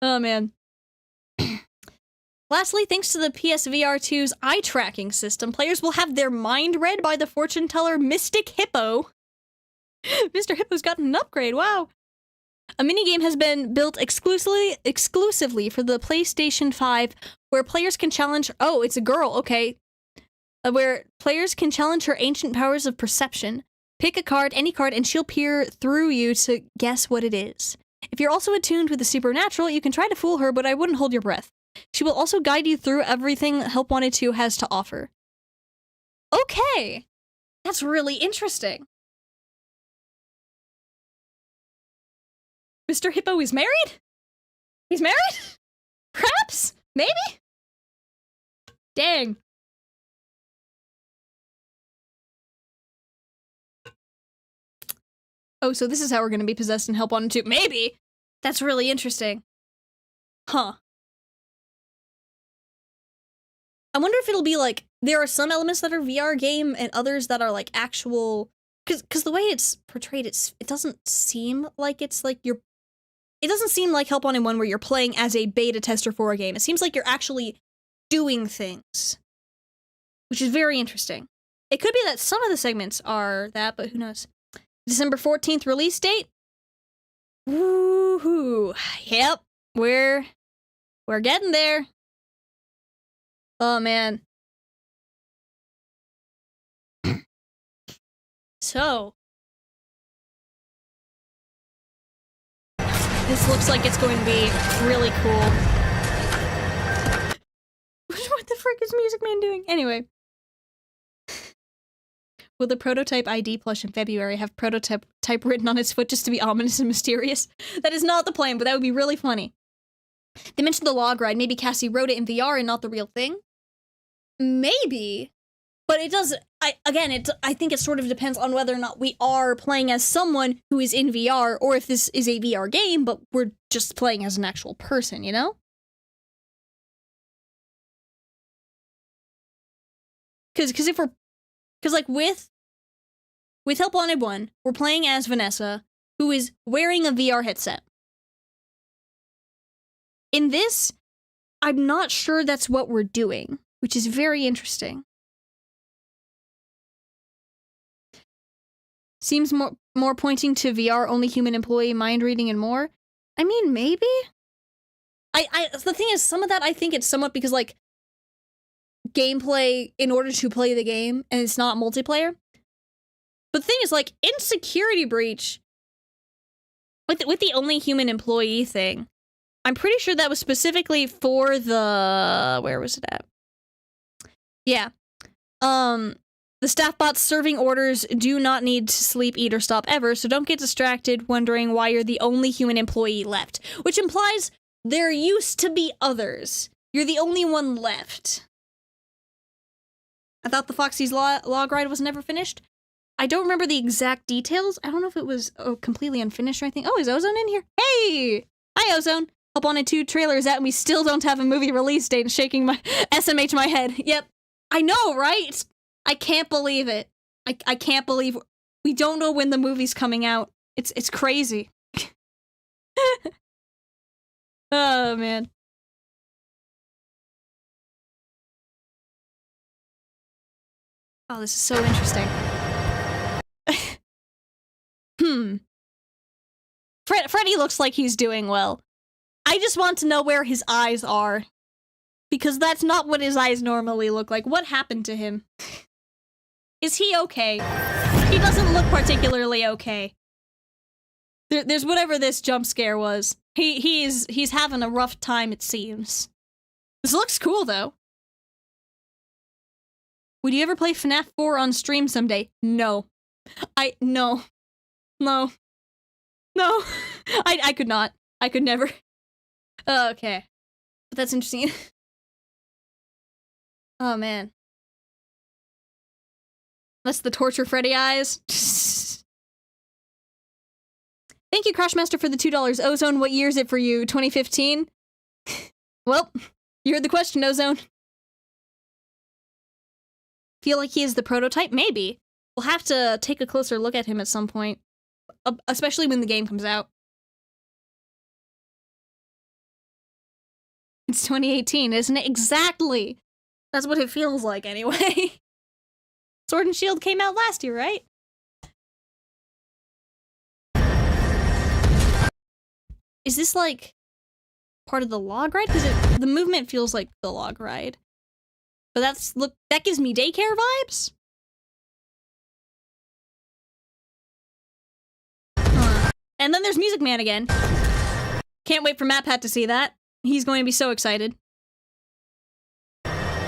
Oh, man. Lastly, thanks to the PSVR 2's eye tracking system, players will have their mind read by the fortune teller Mystic Hippo. Mr. Hippo's gotten an upgrade, wow. A minigame has been built exclusively for the PlayStation 5 where players can challenge— oh, it's a girl, okay. Where players can challenge her ancient powers of perception. Pick a card, any card, and she'll peer through you to guess what it is. If you're also attuned with the supernatural, you can try to fool her, but I wouldn't hold your breath. She will also guide you through everything Help Wanted 2 has to offer. Okay. That's really interesting. Mr. Hippo is married? He's married? Perhaps? Maybe? Dang. Oh, so this is how we're gonna be possessed in Help Wanted 2. Maybe! That's really interesting. Huh. I wonder if it'll be like, there are some elements that are VR game and others that are like actual, cause the way it's portrayed, it doesn't seem like it's like it doesn't seem like Help Wanted 1 where you're playing as a beta tester for a game. It seems like you're actually doing things, which is very interesting. It could be that some of the segments are that, but who knows? December 14th release date? Woohoo. Yep, we're getting there. Oh, man. So. This looks like it's going to be really cool. What the frick is Music Man doing? Anyway. Will the prototype ID plush in February have prototype written on its foot just to be ominous and mysterious? That is not the plan, but that would be really funny. They mentioned the log ride. Maybe Cassie wrote it in VR and not the real thing? Maybe. But it does, I think it sort of depends on whether or not we are playing as someone who is in VR, or if this is a VR game, but we're just playing as an actual person, you know? Because like with Help Wanted 1, we're playing as Vanessa, who is wearing a VR headset. In this, I'm not sure that's what we're doing, which is very interesting. Seems more pointing to VR, only human employee, mind reading, and more. I mean, maybe? The thing is, some of that I think it's somewhat because, like, gameplay in order to play the game, and it's not multiplayer. But the thing is, like, in Security Breach, with the only human employee thing, I'm pretty sure that was specifically for the... Where was it at? Yeah. The staff bots serving orders do not need to sleep, eat, or stop ever, so don't get distracted wondering why you're the only human employee left. Which implies there used to be others. You're the only one left. I thought the Foxy's log ride was never finished. I don't remember the exact details. I don't know if it was completely unfinished or anything. Oh, is Ozone in here? Hey! Hi, Ozone. Help Wanted 2 trailer is out and we still don't have a movie release date. Shaking my SMH my head. Yep. I know, right? I can't believe it. I can't believe we don't know when the movie's coming out. It's crazy. Oh, man. Oh, this is so interesting. Freddy looks like he's doing well. I just want to know where his eyes are. Because that's not what his eyes normally look like. What happened to him? Is he okay? He doesn't look particularly okay. There's whatever this jump scare was. He's having a rough time, it seems. This looks cool, though. Would you ever play FNAF 4 on stream someday? No. No. No. No. I could not. I could never. Okay. But that's interesting. Oh, man. That's the torture Freddy eyes. Thank you, Crashmaster, for the $2. Ozone, what year is it for you? 2015? Well, you heard the question, Ozone. Feel like he is the prototype? Maybe. We'll have to take a closer look at him at some point. Especially when the game comes out. It's 2018, isn't it? Exactly! That's what it feels like, anyway. Sword and Shield came out last year, right? Is this, like, part of the log ride? Because the movement feels like the log ride. But that gives me daycare vibes? Huh. And then there's Music Man again. Can't wait for MatPat to see that. He's going to be so excited.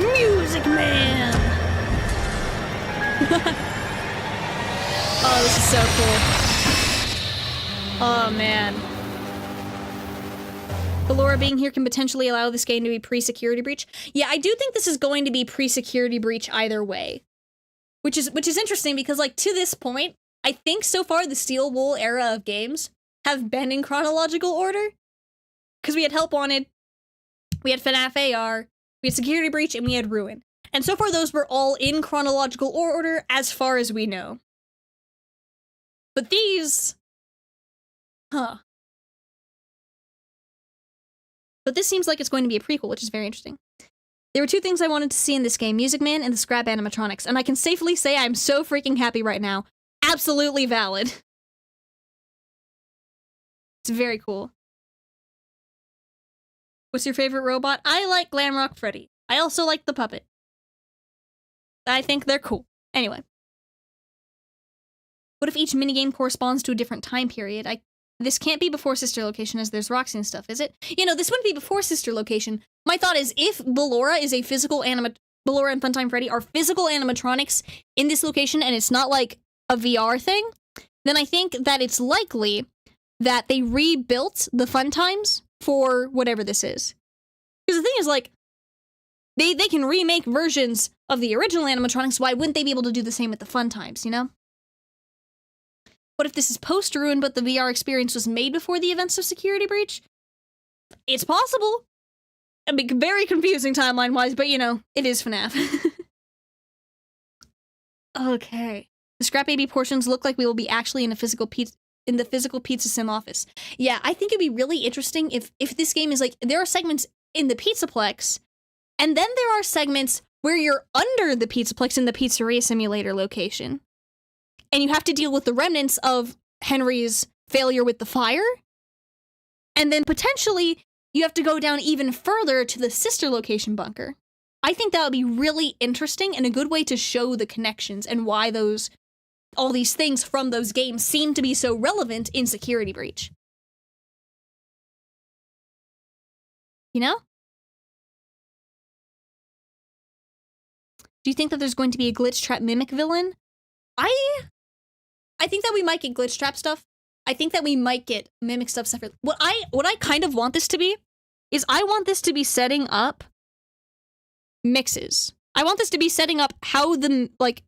Music Man! Oh, this is so cool. Oh, man. Ballora being here can potentially allow this game to be pre-security breach. Yeah, I do think this is going to be pre-security breach either way. Which is interesting because, like, to this point, I think so far the Steel Wool era of games have been in chronological order. Because we had Help Wanted, we had FNAF AR, we had Security Breach, and we had Ruin. And so far those were all in chronological order as far as we know. But these... Huh. But this seems like it's going to be a prequel, which is very interesting. There were two things I wanted to see in this game, Music Man and the scrap animatronics, and I can safely say I'm so freaking happy right now. Absolutely valid. It's very cool. What's your favorite robot? I like Glamrock Freddy. I also like the puppet. I think they're cool. Anyway. What if each minigame corresponds to a different time period? This can't be before Sister Location as there's Roxy and stuff, is it? You know, this wouldn't be before Sister Location. My thought is if Ballora is a physical Ballora and Funtime Freddy are physical animatronics in this location and it's not like a VR thing, then I think that it's likely that they rebuilt the Funtimes for whatever this is. Because the thing is, like, they can remake versions of the original animatronics, why wouldn't they be able to do the same with the Funtimes, you know? What if this is post-Ruin, but the VR experience was made before the events of Security Breach? It's possible. I mean, very confusing timeline-wise, but, you know, it is FNAF. Okay. The Scrap Baby portions look like we will be actually in the physical Pizza Sim office. Yeah, I think it'd be really interesting if this game is like, there are segments in the Pizzaplex, and then there are segments where you're under the Pizzaplex in the Pizzeria Simulator location. And you have to deal with the remnants of Henry's failure with the fire. And then potentially, you have to go down even further to the sister location bunker. I think that would be really interesting and a good way to show the connections and why all these things from those games seem to be so relevant in Security Breach. You know? Do you think that there's going to be a Glitch Trap Mimic villain? I think that we might get Glitch Trap stuff. I think that we might get Mimic stuff separately. What I kind of want this to be is I want this to be setting up mixes. I want this to be setting up how the, like,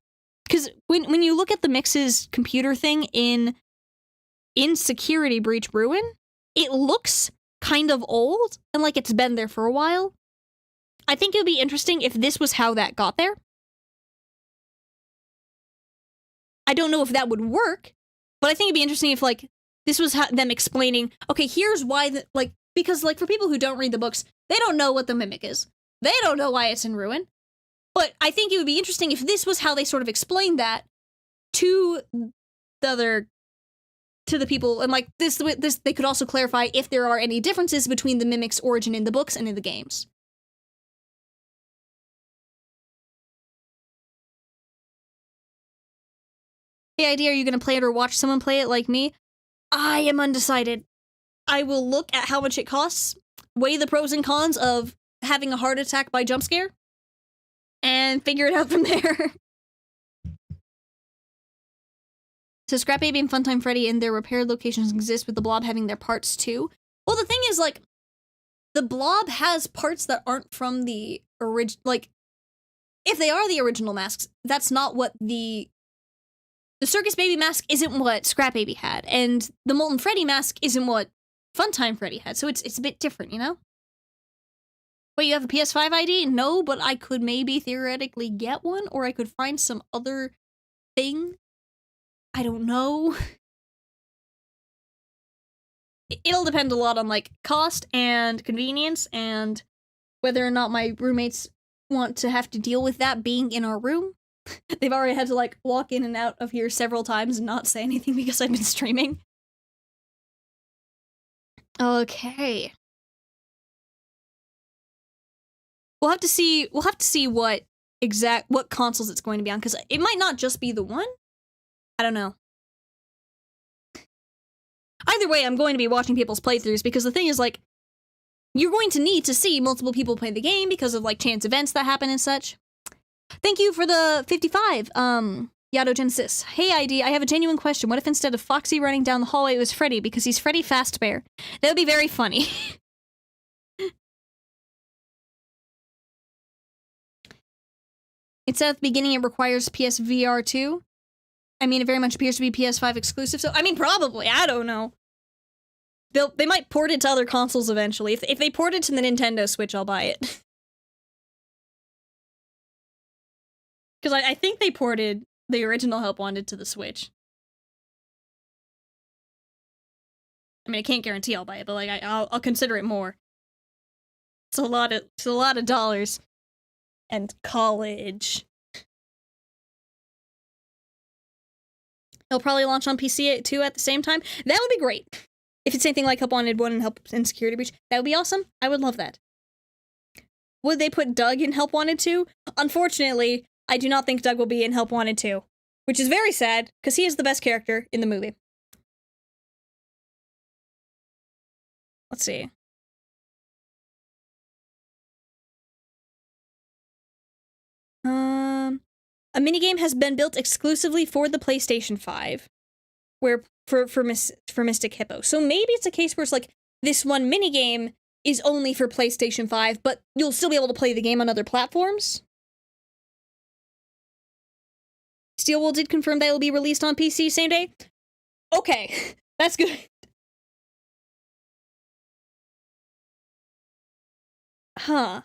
because when you look at the mixes computer thing in Security Breach Ruin, it looks kind of old and like it's been there for a while. I think it would be interesting if this was how that got there. I don't know if that would work, but I think it'd be interesting if, like, this was them explaining, okay, here's why, because, like, for people who don't read the books, they don't know what the Mimic is. They don't know why it's in Ruin. But I think it would be interesting if this was how they sort of explained that to the people, and, like, this, they could also clarify if there are any differences between the Mimic's origin in the books and in the games. Hey, idea, are you going to play it or watch someone play it like me? I am undecided. I will look at how much it costs, weigh the pros and cons of having a heart attack by jump scare, and figure it out from there. So Scrap Baby and Funtime Freddy and their repaired locations exist with the Blob having their parts too. Well, the thing is, like, the Blob has parts that aren't from the original, like, if they are the original masks, that's not what the Circus Baby mask isn't what Scrap Baby had, and the Molten Freddy mask isn't what Funtime Freddy had, so it's a bit different, you know? Wait, you have a PS5 ID? No, but I could maybe theoretically get one, or I could find some other thing. I don't know. It'll depend a lot on, like, cost and convenience, and whether or not my roommates want to have to deal with that being in our room. They've already had to, like, walk in and out of here several times and not say anything because I've been streaming. Okay. We'll have to see what consoles it's going to be on, because it might not just be the one. I don't know. Either way, I'm going to be watching people's playthroughs, because the thing is, like, you're going to need to see multiple people play the game because of like chance events that happen and such. Thank you for the 55, Yado Genesis. Hey ID, I have a genuine question. What if instead of Foxy running down the hallway it was Freddy because he's Freddy Fazbear? That would be very funny. It said at the beginning it requires PSVR 2. I mean, it very much appears to be PS5 exclusive, so I mean, probably. I don't know. They might port it to other consoles eventually. If they port it to the Nintendo Switch, I'll buy it. Because I think they ported the original Help Wanted to the Switch. I mean, I can't guarantee I'll buy it, but like I'll consider it more. It's a lot of dollars. And college. It'll probably launch on PC too at the same time. That would be great. If it's anything like Help Wanted 1 and Help in Security Breach, that would be awesome. I would love that. Would they put Doug in Help Wanted 2? Unfortunately, I do not think Doug will be in Help Wanted 2. Which is very sad, because he is the best character in the movie. Let's see. A minigame has been built exclusively for the PlayStation 5. Where for Mystic Hippo. So maybe it's a case where it's like, this one minigame is only for PlayStation 5, but you'll still be able to play the game on other platforms. Steelwool did confirm that it will be released on PC same day. Okay, that's good. Huh.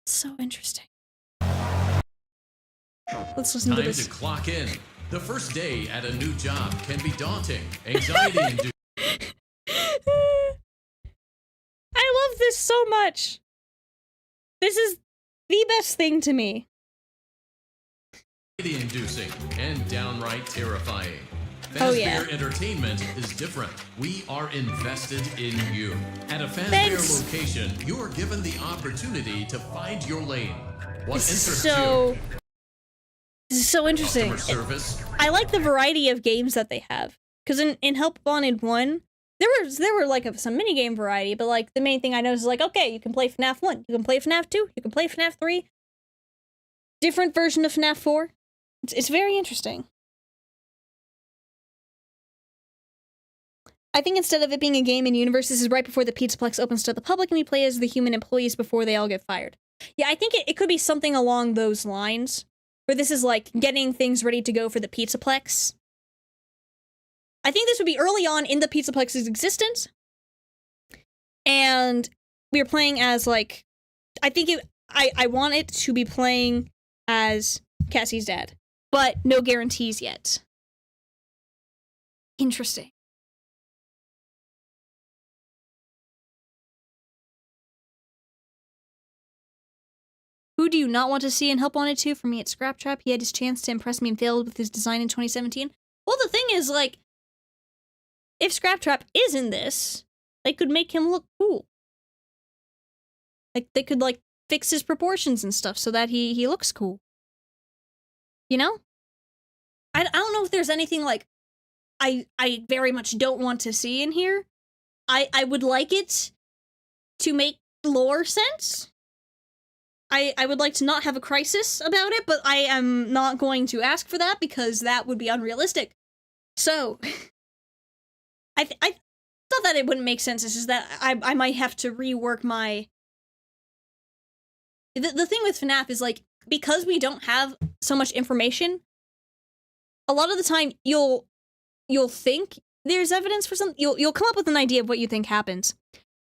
So interesting. Let's listen to this. Time to clock in. The first day at a new job can be daunting, anxiety-inducing. I love this so much. This is the best thing to me. Inducing and downright terrifying. Oh, yeah. Fazbear Entertainment is different. We are invested in you. At a Fazbear location, you are given the opportunity to find your lane. What interests you? This is so interesting. Service. I like the variety of games that they have. Because in Help Wanted 1, there were like some minigame variety, but like the main thing I noticed is like, okay, you can play FNAF 1, you can play FNAF 2, you can play FNAF 3. Different version of FNAF 4. It's very interesting. I think instead of it being a game in universe, this is right before the Pizzaplex opens to the public and we play as the human employees before they all get fired. Yeah, I think it could be something along those lines. Where this is like getting things ready to go for the Pizzaplex. I think this would be early on in the Pizzaplex's existence. And we are playing as like, I want it to be playing as Cassie's dad. But no guarantees yet. Interesting. Who do you not want to see in Help Wanted 2? For me, it's Scrap Trap. He had his chance to impress me and failed with his design in 2017. Well, the thing is, like, if Scrap Trap is in this, they could make him look cool. Like, they could, like, fix his proportions and stuff so that he looks cool. You know? I don't know if there's anything, like, I very much don't want to see in here. I would like it to make lore sense. I would like to not have a crisis about it, but I am not going to ask for that because that would be unrealistic. So, I thought that it wouldn't make sense. It's just that I might have to rework my... The thing with FNAF is, like, because we don't have so much information, a lot of the time you'll think there's evidence for something. You'll come up with an idea of what you think happens.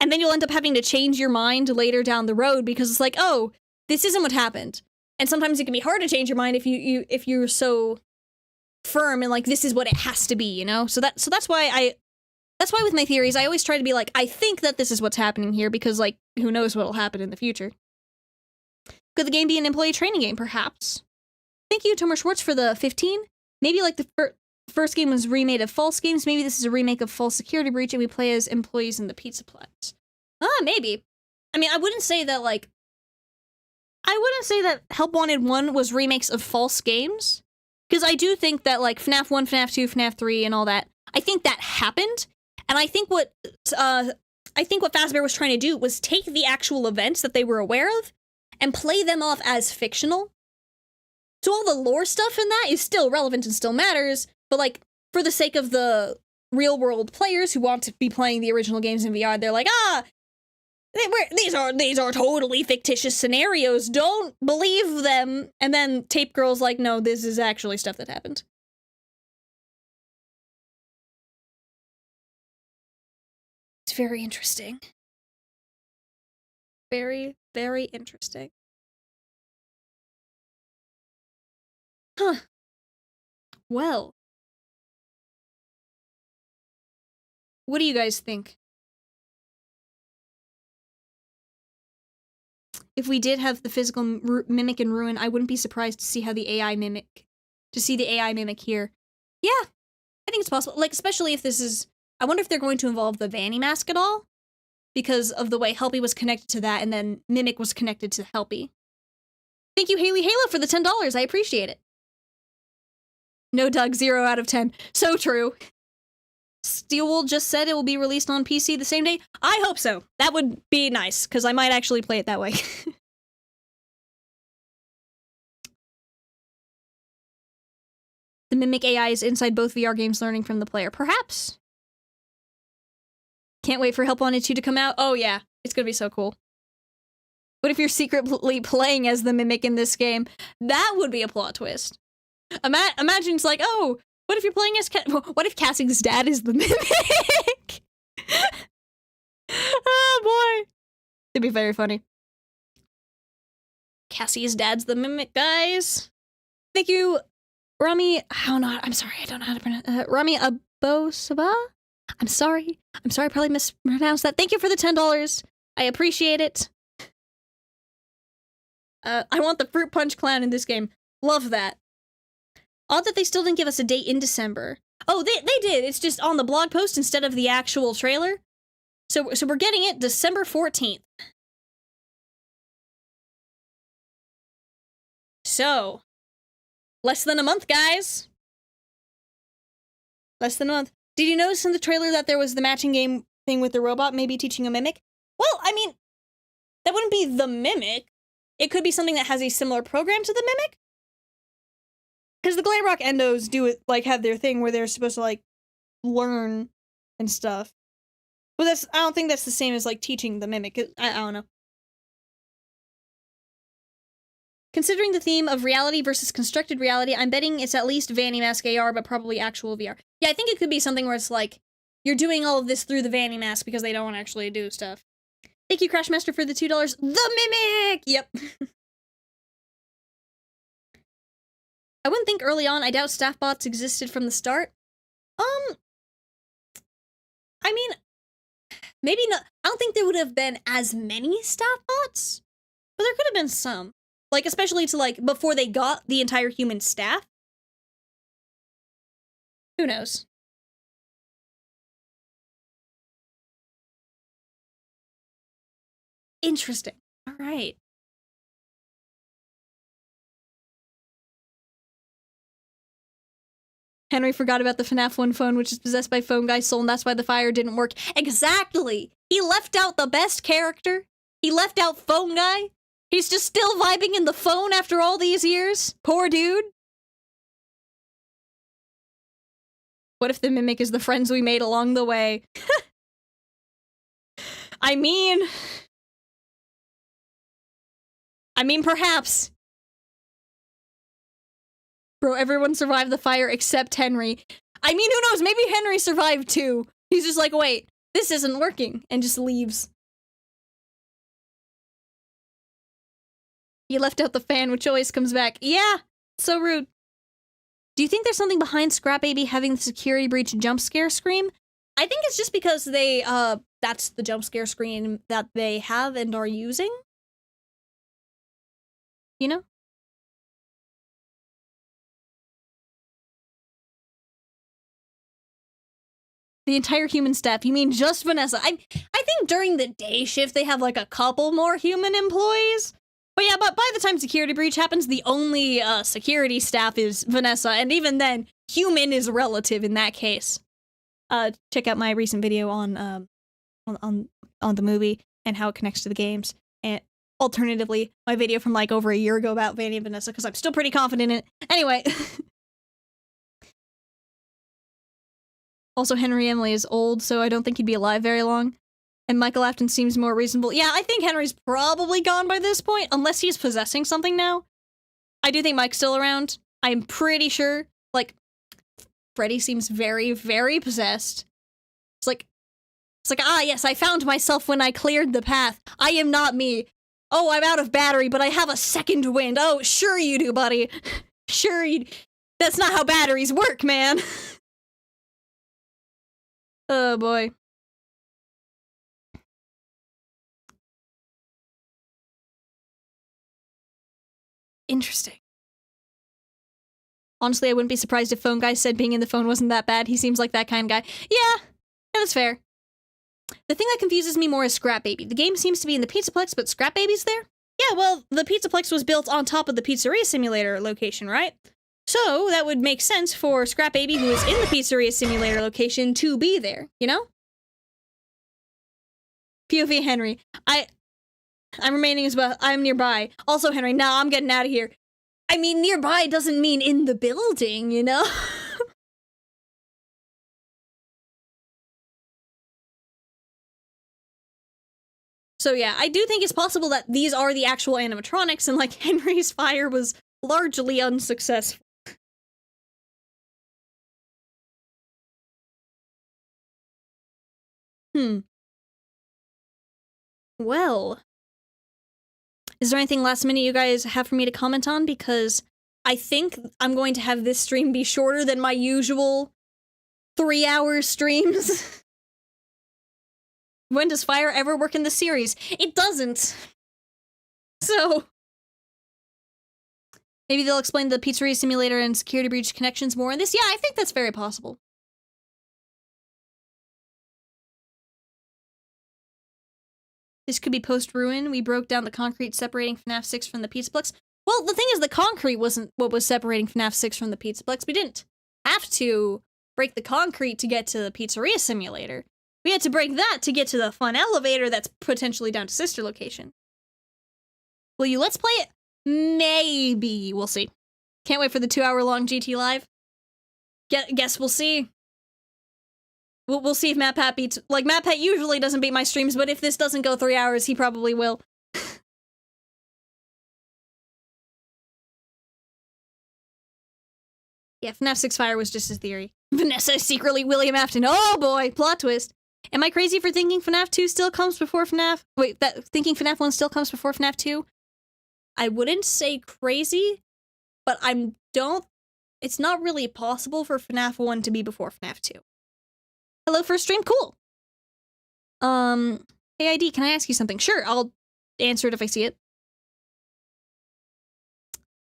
And then you'll end up having to change your mind later down the road because it's like, oh, this isn't what happened. And sometimes it can be hard to change your mind if you're so firm and like this is what it has to be, you know? So that's why with my theories I always try to be like, I think that this is what's happening here because like who knows what'll happen in the future. Could the game be an employee training game, perhaps? Thank you, Tomer Schwartz, for the 15. Maybe like the first game was remade of False Games. Maybe this is a remake of False Security Breach and we play as employees in the Pizzaplex. Maybe. I mean, I wouldn't say that Help Wanted 1 was remakes of False Games. Because I do think that, like, FNAF 1, FNAF 2, FNAF 3, and all that, I think that happened. And I think what I think what Fazbear was trying to do was take the actual events that they were aware of and play them off as fictional. So all the lore stuff in that is still relevant and still matters, but like, for the sake of the real-world players who want to be playing the original games in VR, they're like, these are totally fictitious scenarios, don't believe them. And then Tape Girl's like, no, this is actually stuff that happened. It's very interesting. Very, very interesting. Huh. Well. What do you guys think? If we did have the physical mimic in Ruin, I wouldn't be surprised to see how the AI mimic here. Yeah, I think it's possible. Like, especially if this is, I wonder if they're going to involve the Vanny mask at all, because of the way Helpy was connected to that, and then Mimic was connected to Helpy. Thank you, Haley Halo, for the $10. I appreciate it. No, Doug, 0 out of 10. So true. Steelwool just said it will be released on PC the same day. I hope so. That would be nice, because I might actually play it that way. The Mimic AI is inside both VR games, learning from the player. Perhaps. Can't wait for Help Wanted 2 to come out. Oh yeah, it's gonna be so cool. What if you're secretly playing as the Mimic in this game? That would be a plot twist. Imagine it's like, oh, what if you're playing as what if Cassie's dad is the Mimic? Oh boy. It'd be very funny. Cassie's dad's the Mimic, guys. Thank you, Rami. I'm sorry, I don't know how to pronounce Rami Abosaba? I'm sorry, I probably mispronounced that. Thank you for the $10. I appreciate it. I want the Fruit Punch Clown in this game. Love that. Odd that they still didn't give us a date in December. Oh, they did. It's just on the blog post instead of the actual trailer. So we're getting it December 14th. So, less than a month, guys. Less than a month. Did you notice in the trailer that there was the matching game thing with the robot maybe teaching a Mimic? Well, I mean, that wouldn't be the Mimic. It could be something that has a similar program to the Mimic. Because the Glamrock Endos do it, like, have their thing where they're supposed to, like, learn and stuff. But I don't think that's the same as, like, teaching the Mimic. I don't know. Considering the theme of reality versus constructed reality, I'm betting it's at least Vanny Mask AR, but probably actual VR. Yeah, I think it could be something where it's like, you're doing all of this through the Vanny Mask because they don't actually do stuff. Thank you, Crashmaster, for the $2. The Mimic! Yep. I wouldn't think early on. I doubt staff bots existed from the start. I mean, maybe not. I don't think there would have been as many staff bots, but there could have been some. Like, especially to, like, before they got the entire human staff. Who knows? Interesting. All right. Henry forgot about the FNAF 1 phone, which is possessed by Phone Guy's soul, and that's why the fire didn't work. Exactly! He left out the best character. He left out Phone Guy. He's just still vibing in the phone after all these years. Poor dude. What if the Mimic is the friends we made along the way? I mean, perhaps. Bro, everyone survived the fire except Henry. I mean, who knows? Maybe Henry survived too. He's just like, wait, this isn't working, and just leaves. You left out the fan, which always comes back. Yeah, so rude. Do you think there's something behind Scrap Baby having the security breach jump scare scream? I think it's just because they, that's the jump scare scream that they have and are using. You know? The entire human staff. You mean just Vanessa? I think during the day shift they have like a couple more human employees. But yeah, but by the time security breach happens, the only security staff is Vanessa, and even then, human is relative in that case. Check out my recent video on on the movie and how it connects to the games. And alternatively, my video from like over a year ago about Vanny and Vanessa, because I'm still pretty confident in it. Anyway. Also, Henry Emily is old, so I don't think he'd be alive very long. And Michael Afton seems more reasonable. Yeah, I think Henry's probably gone by this point, unless he's possessing something now. I do think Mike's still around. I'm pretty sure. Like, Freddy seems very, very possessed. It's like, ah, yes, I found myself when I cleared the path. I am not me. Oh, I'm out of battery, but I have a second wind. Oh, sure you do, buddy. Sure you... That's not how batteries work, man. Oh, boy. Interesting. Honestly, I wouldn't be surprised if Phone Guy said being in the phone wasn't that bad. He seems like that kind of guy. Yeah, that's fair. The thing that confuses me more is Scrap Baby. The game seems to be in the Pizzaplex, but Scrap Baby's there? Yeah, well, the Pizzaplex was built on top of the Pizzeria Simulator location, right? So, that would make sense for Scrap Baby, who is in the Pizzeria Simulator location, to be there, you know? POV Henry. I'm remaining as well. I'm nearby. Also, Henry, nah, I'm getting out of here. I mean, nearby doesn't mean in the building, you know? So yeah, I do think it's possible that these are the actual animatronics, and like Henry's fire was largely unsuccessful. Well, is there anything last minute you guys have for me to comment on? Because I think I'm going to have this stream be shorter than my usual 3-hour streams. When does fire ever work in the series? It doesn't. So, maybe they'll explain the Pizzeria Simulator and security breach connections more in this. Yeah, I think that's very possible. This could be post-ruin. We broke down the concrete separating FNAF 6 from the Pizzaplex. Well, the thing is, the concrete wasn't what was separating FNAF 6 from the Pizzaplex. We didn't have to break the concrete to get to the Pizzeria Simulator. We had to break that to get to the fun elevator that's potentially down to sister location. Will you let's play it? Maybe. We'll see. Can't wait for the 2-hour-long GT Live. Guess we'll see. We'll see if MatPat beats... Like, MatPat usually doesn't beat my streams, but if this doesn't go 3 hours, he probably will. Yeah, FNAF 6 Fire was just his theory. Vanessa is secretly William Afton. Oh boy, plot twist. Am I crazy for thinking FNAF 2 still comes before FNAF... Wait, thinking FNAF 1 still comes before FNAF 2? I wouldn't say crazy, but it's not really possible for FNAF 1 to be before FNAF 2. Hello, first stream, cool. Hey ID, can I ask you something? Sure, I'll answer it if I see it.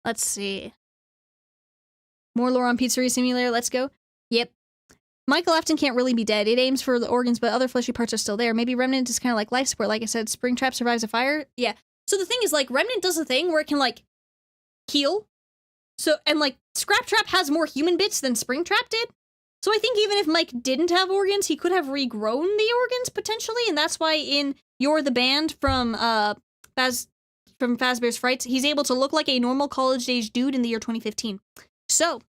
Let's see. More lore on Pizzeria Simulator, let's go. Yep. Michael Afton can't really be dead. It aims for the organs, but other fleshy parts are still there. Maybe Remnant is kind of like life support. Like I said, Springtrap survives a fire. Yeah. So the thing is, like, Remnant does a thing where it can, like, heal. So, and, like, Scraptrap has more human bits than Springtrap did. So I think even if Mike didn't have organs, he could have regrown the organs, potentially, and that's why in You're the Band from Fazbear's Frights, he's able to look like a normal college-age dude in the year 2015. So...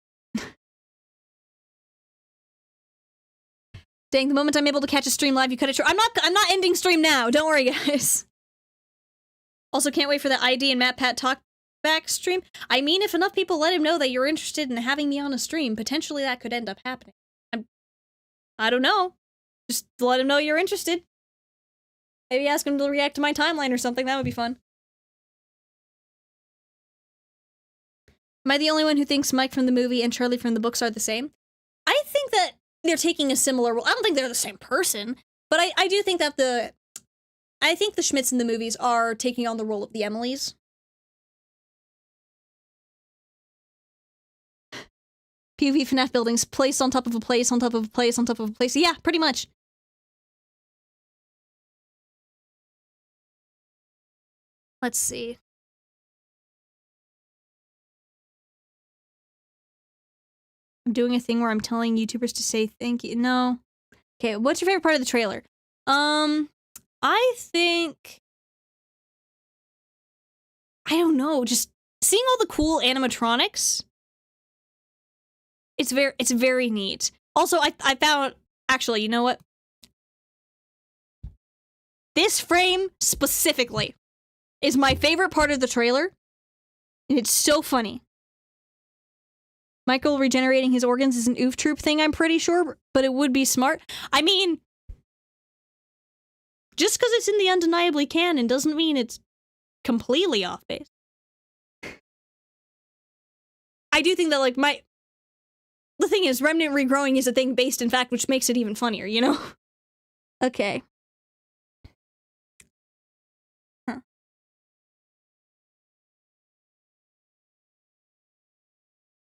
Dang, the moment I'm able to catch a stream live, you cut it short. I'm not ending stream now, don't worry, guys. Also, can't wait for the ID and MatPat talkback stream. I mean, if enough people let him know that you're interested in having me on a stream, potentially that could end up happening. I don't know. Just let him know you're interested. Maybe ask him to react to my timeline or something. That would be fun. Am I the only one who thinks Mike from the movie and Charlie from the books are the same? I think that they're taking a similar role. I don't think they're the same person, but I do think that I think the Schmidts in the movies are taking on the role of the Emilys. POV FNAF buildings, place on top of a place, on top of a place, on top of a place. Yeah, pretty much. Let's see. I'm doing a thing where I'm telling YouTubers to say thank you. No. Okay, what's your favorite part of the trailer? I think... I don't know, just seeing all the cool animatronics, it's very neat. Also, I found... Actually, you know what? This frame, specifically, is my favorite part of the trailer, and it's so funny. Michael regenerating his organs is an oof troop thing, I'm pretty sure, but it would be smart. I mean, just because it's in the undeniably canon doesn't mean it's completely off base. I do think that, like, the thing is, remnant regrowing is a thing based in fact, which makes it even funnier, you know? Okay. Huh.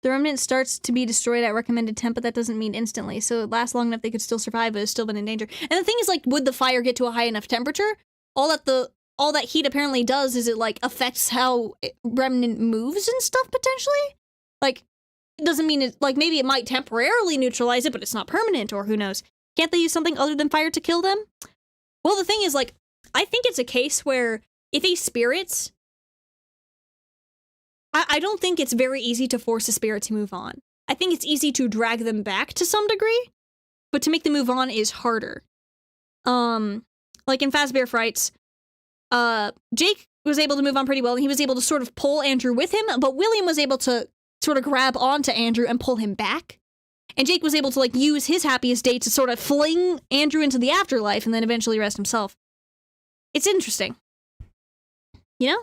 The remnant starts to be destroyed at recommended temp, but that doesn't mean instantly, so it lasts long enough they could still survive, but it's still been in danger. And the thing is, like, would the fire get to a high enough temperature? All that heat apparently does is it, like, affects how remnant moves and stuff, potentially? Like, it doesn't mean it, like, maybe it might temporarily neutralize it, but it's not permanent, or who knows. Can't they use something other than fire to kill them? Well, the thing is, like, I think it's a case where if a spirit... I don't think it's very easy to force a spirit to move on. I think it's easy to drag them back to some degree, but to make them move on is harder. Like in Fazbear Frights, Jake was able to move on pretty well, and he was able to sort of pull Andrew with him, but William was able to sort of grab onto Andrew and pull him back. And Jake was able to, like, use his happiest day to sort of fling Andrew into the afterlife and then eventually rest himself. It's interesting. You know?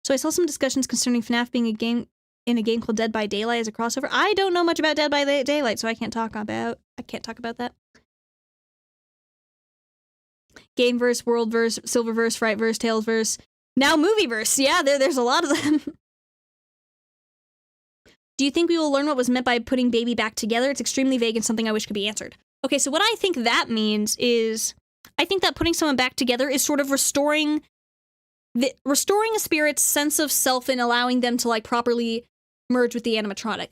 So I saw some discussions concerning FNAF being in a game called Dead by Daylight as a crossover. I don't know much about Dead by Daylight, so I can't talk about that. Gameverse, Worldverse, Silververse, Frightverse, Talesverse, now Movieverse. Yeah, there's a lot of them. Do you think we will learn what was meant by putting baby back together? It's extremely vague and something I wish could be answered. Okay, so what I think that means is, I think that putting someone back together is sort of restoring a spirit's sense of self and allowing them to, like, properly merge with the animatronic.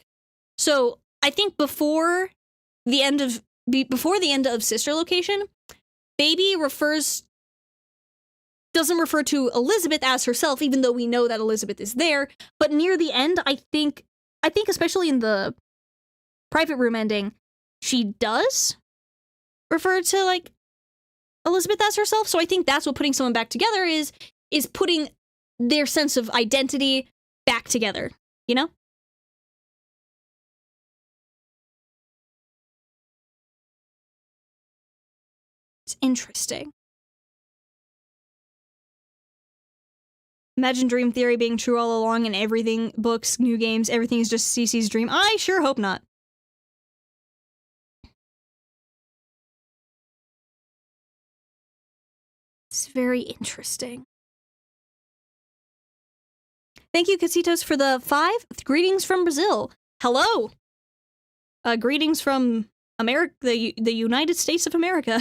So I think before the end of Sister Location, baby doesn't refer to Elizabeth as herself, even though we know that Elizabeth is there. But near the end, I think especially in the private room ending, she does refer to, like, Elizabeth as herself. So I think that's what putting someone back together is putting their sense of identity back together, you know? It's interesting. Imagine Dream Theory being true all along and everything, books, new games, everything is just CC's dream. I sure hope not. It's very interesting. Thank you, Casitos, for the 5. Greetings from Brazil. Hello. Greetings from America, the United States of America.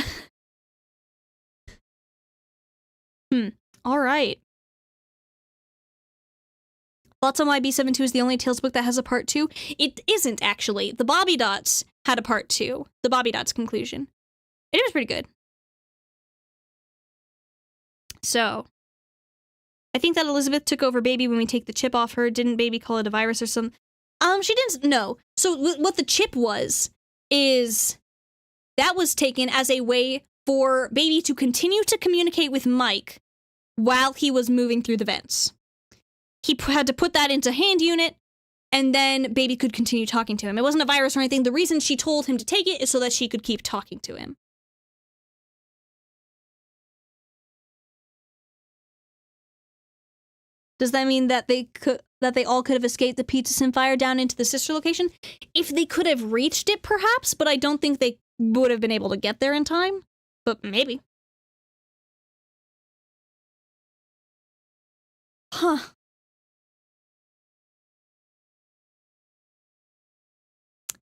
All right. Thoughts on why B72 is the only Tales book that has a part 2? It isn't, actually. The Bobby Dots had a part 2. The Bobby Dots conclusion. It was pretty good. So, I think that Elizabeth took over Baby when we take the chip off her. Didn't Baby call it a virus or something? She didn't, no. So, what the chip was, is that was taken as a way for Baby to continue to communicate with Mike while he was moving through the vents. He had to put that into hand unit, and then Baby could continue talking to him. It wasn't a virus or anything. The reason she told him to take it is so that she could keep talking to him. Does that mean that they all could have escaped the Pizza Sim fire down into the sister location? If they could have reached it, perhaps, but I don't think they would have been able to get there in time. But maybe. Huh.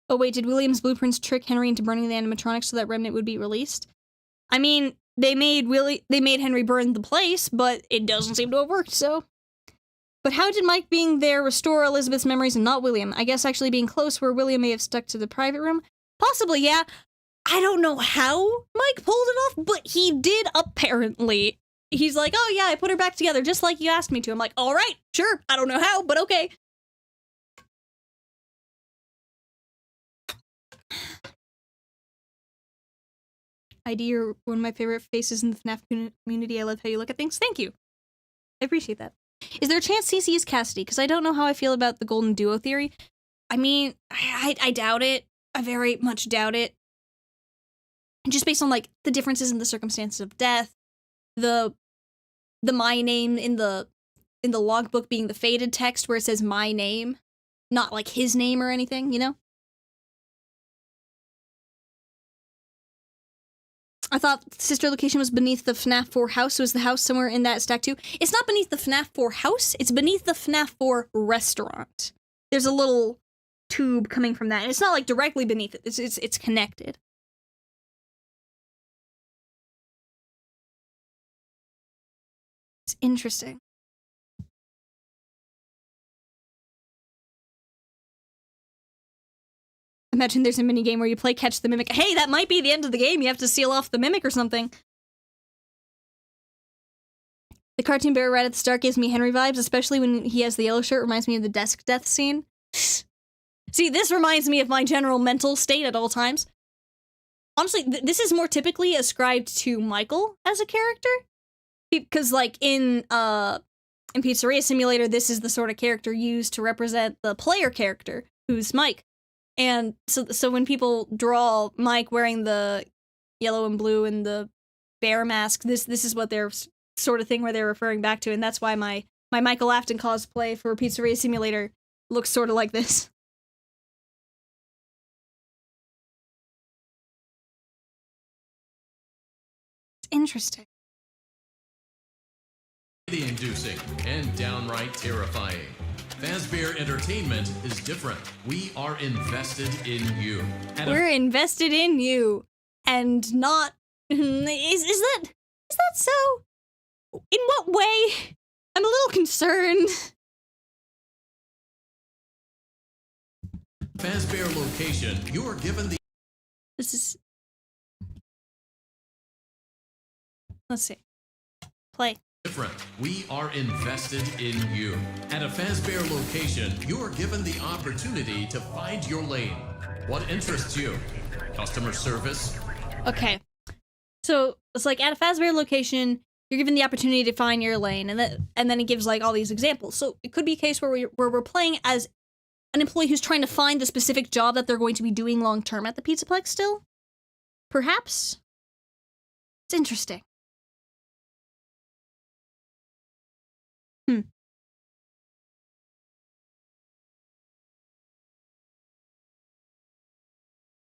Oh wait, did William's blueprints trick Henry into burning the animatronics so that Remnant would be released? I mean, they made Henry burn the place, but it doesn't seem to have worked, so... But how did Mike being there restore Elizabeth's memories and not William? I guess actually being close where William may have stuck to the private room? Possibly, yeah. I don't know how Mike pulled it off, but he did apparently. He's like, oh yeah, I put her back together just like you asked me to. I'm like, all right, sure. I don't know how, but okay. ID, you're one of my favorite faces in the FNAF community. I love how you look at things. Thank you. I appreciate that. Is there a chance CC is Cassidy? Because I don't know how I feel about the golden duo theory. I mean, I doubt it. I very much doubt it. Just based on, like, the differences in the circumstances of death, the my name in the logbook being the faded text where it says my name, not, like, his name or anything, you know? I thought sister location was beneath the FNAF 4 house, so is the house somewhere in that stack too? It's not beneath the FNAF 4 house, it's beneath the FNAF 4 restaurant. There's a little tube coming from that, and it's not like directly beneath it, it's connected. It's interesting. Imagine there's a minigame where you play Catch the Mimic. Hey, that might be the end of the game. You have to seal off the mimic or something. The cartoon bear right at the start gives me Henry vibes, especially when he has the yellow shirt. Reminds me of the desk death scene. See, this reminds me of my general mental state at all times. Honestly, this is more typically ascribed to Michael as a character. Because, like, in Pizzeria Simulator, this is the sort of character used to represent the player character, who's Mike. And so when people draw Mike wearing the yellow and blue and the bear mask, this is what they're sort of thing where they're referring back to, and that's why my Michael Afton cosplay for Pizzeria Simulator looks sort of like this. It's interesting. Inducing and downright terrifying. Fazbear Entertainment is different. We are invested in you. We're invested in you, and not. Is that so? In what way? I'm a little concerned. Fazbear location. You are given the. This is. Let's see. Play. Different. We are invested in you. At a Fazbear location, you are given the opportunity to find your lane. What interests you? Customer service? Okay. So, it's like at a Fazbear location, you're given the opportunity to find your lane, and then it gives like all these examples. So, it could be a case where we're playing as an employee who's trying to find the specific job that they're going to be doing long term at the Pizzaplex still? Perhaps? It's interesting.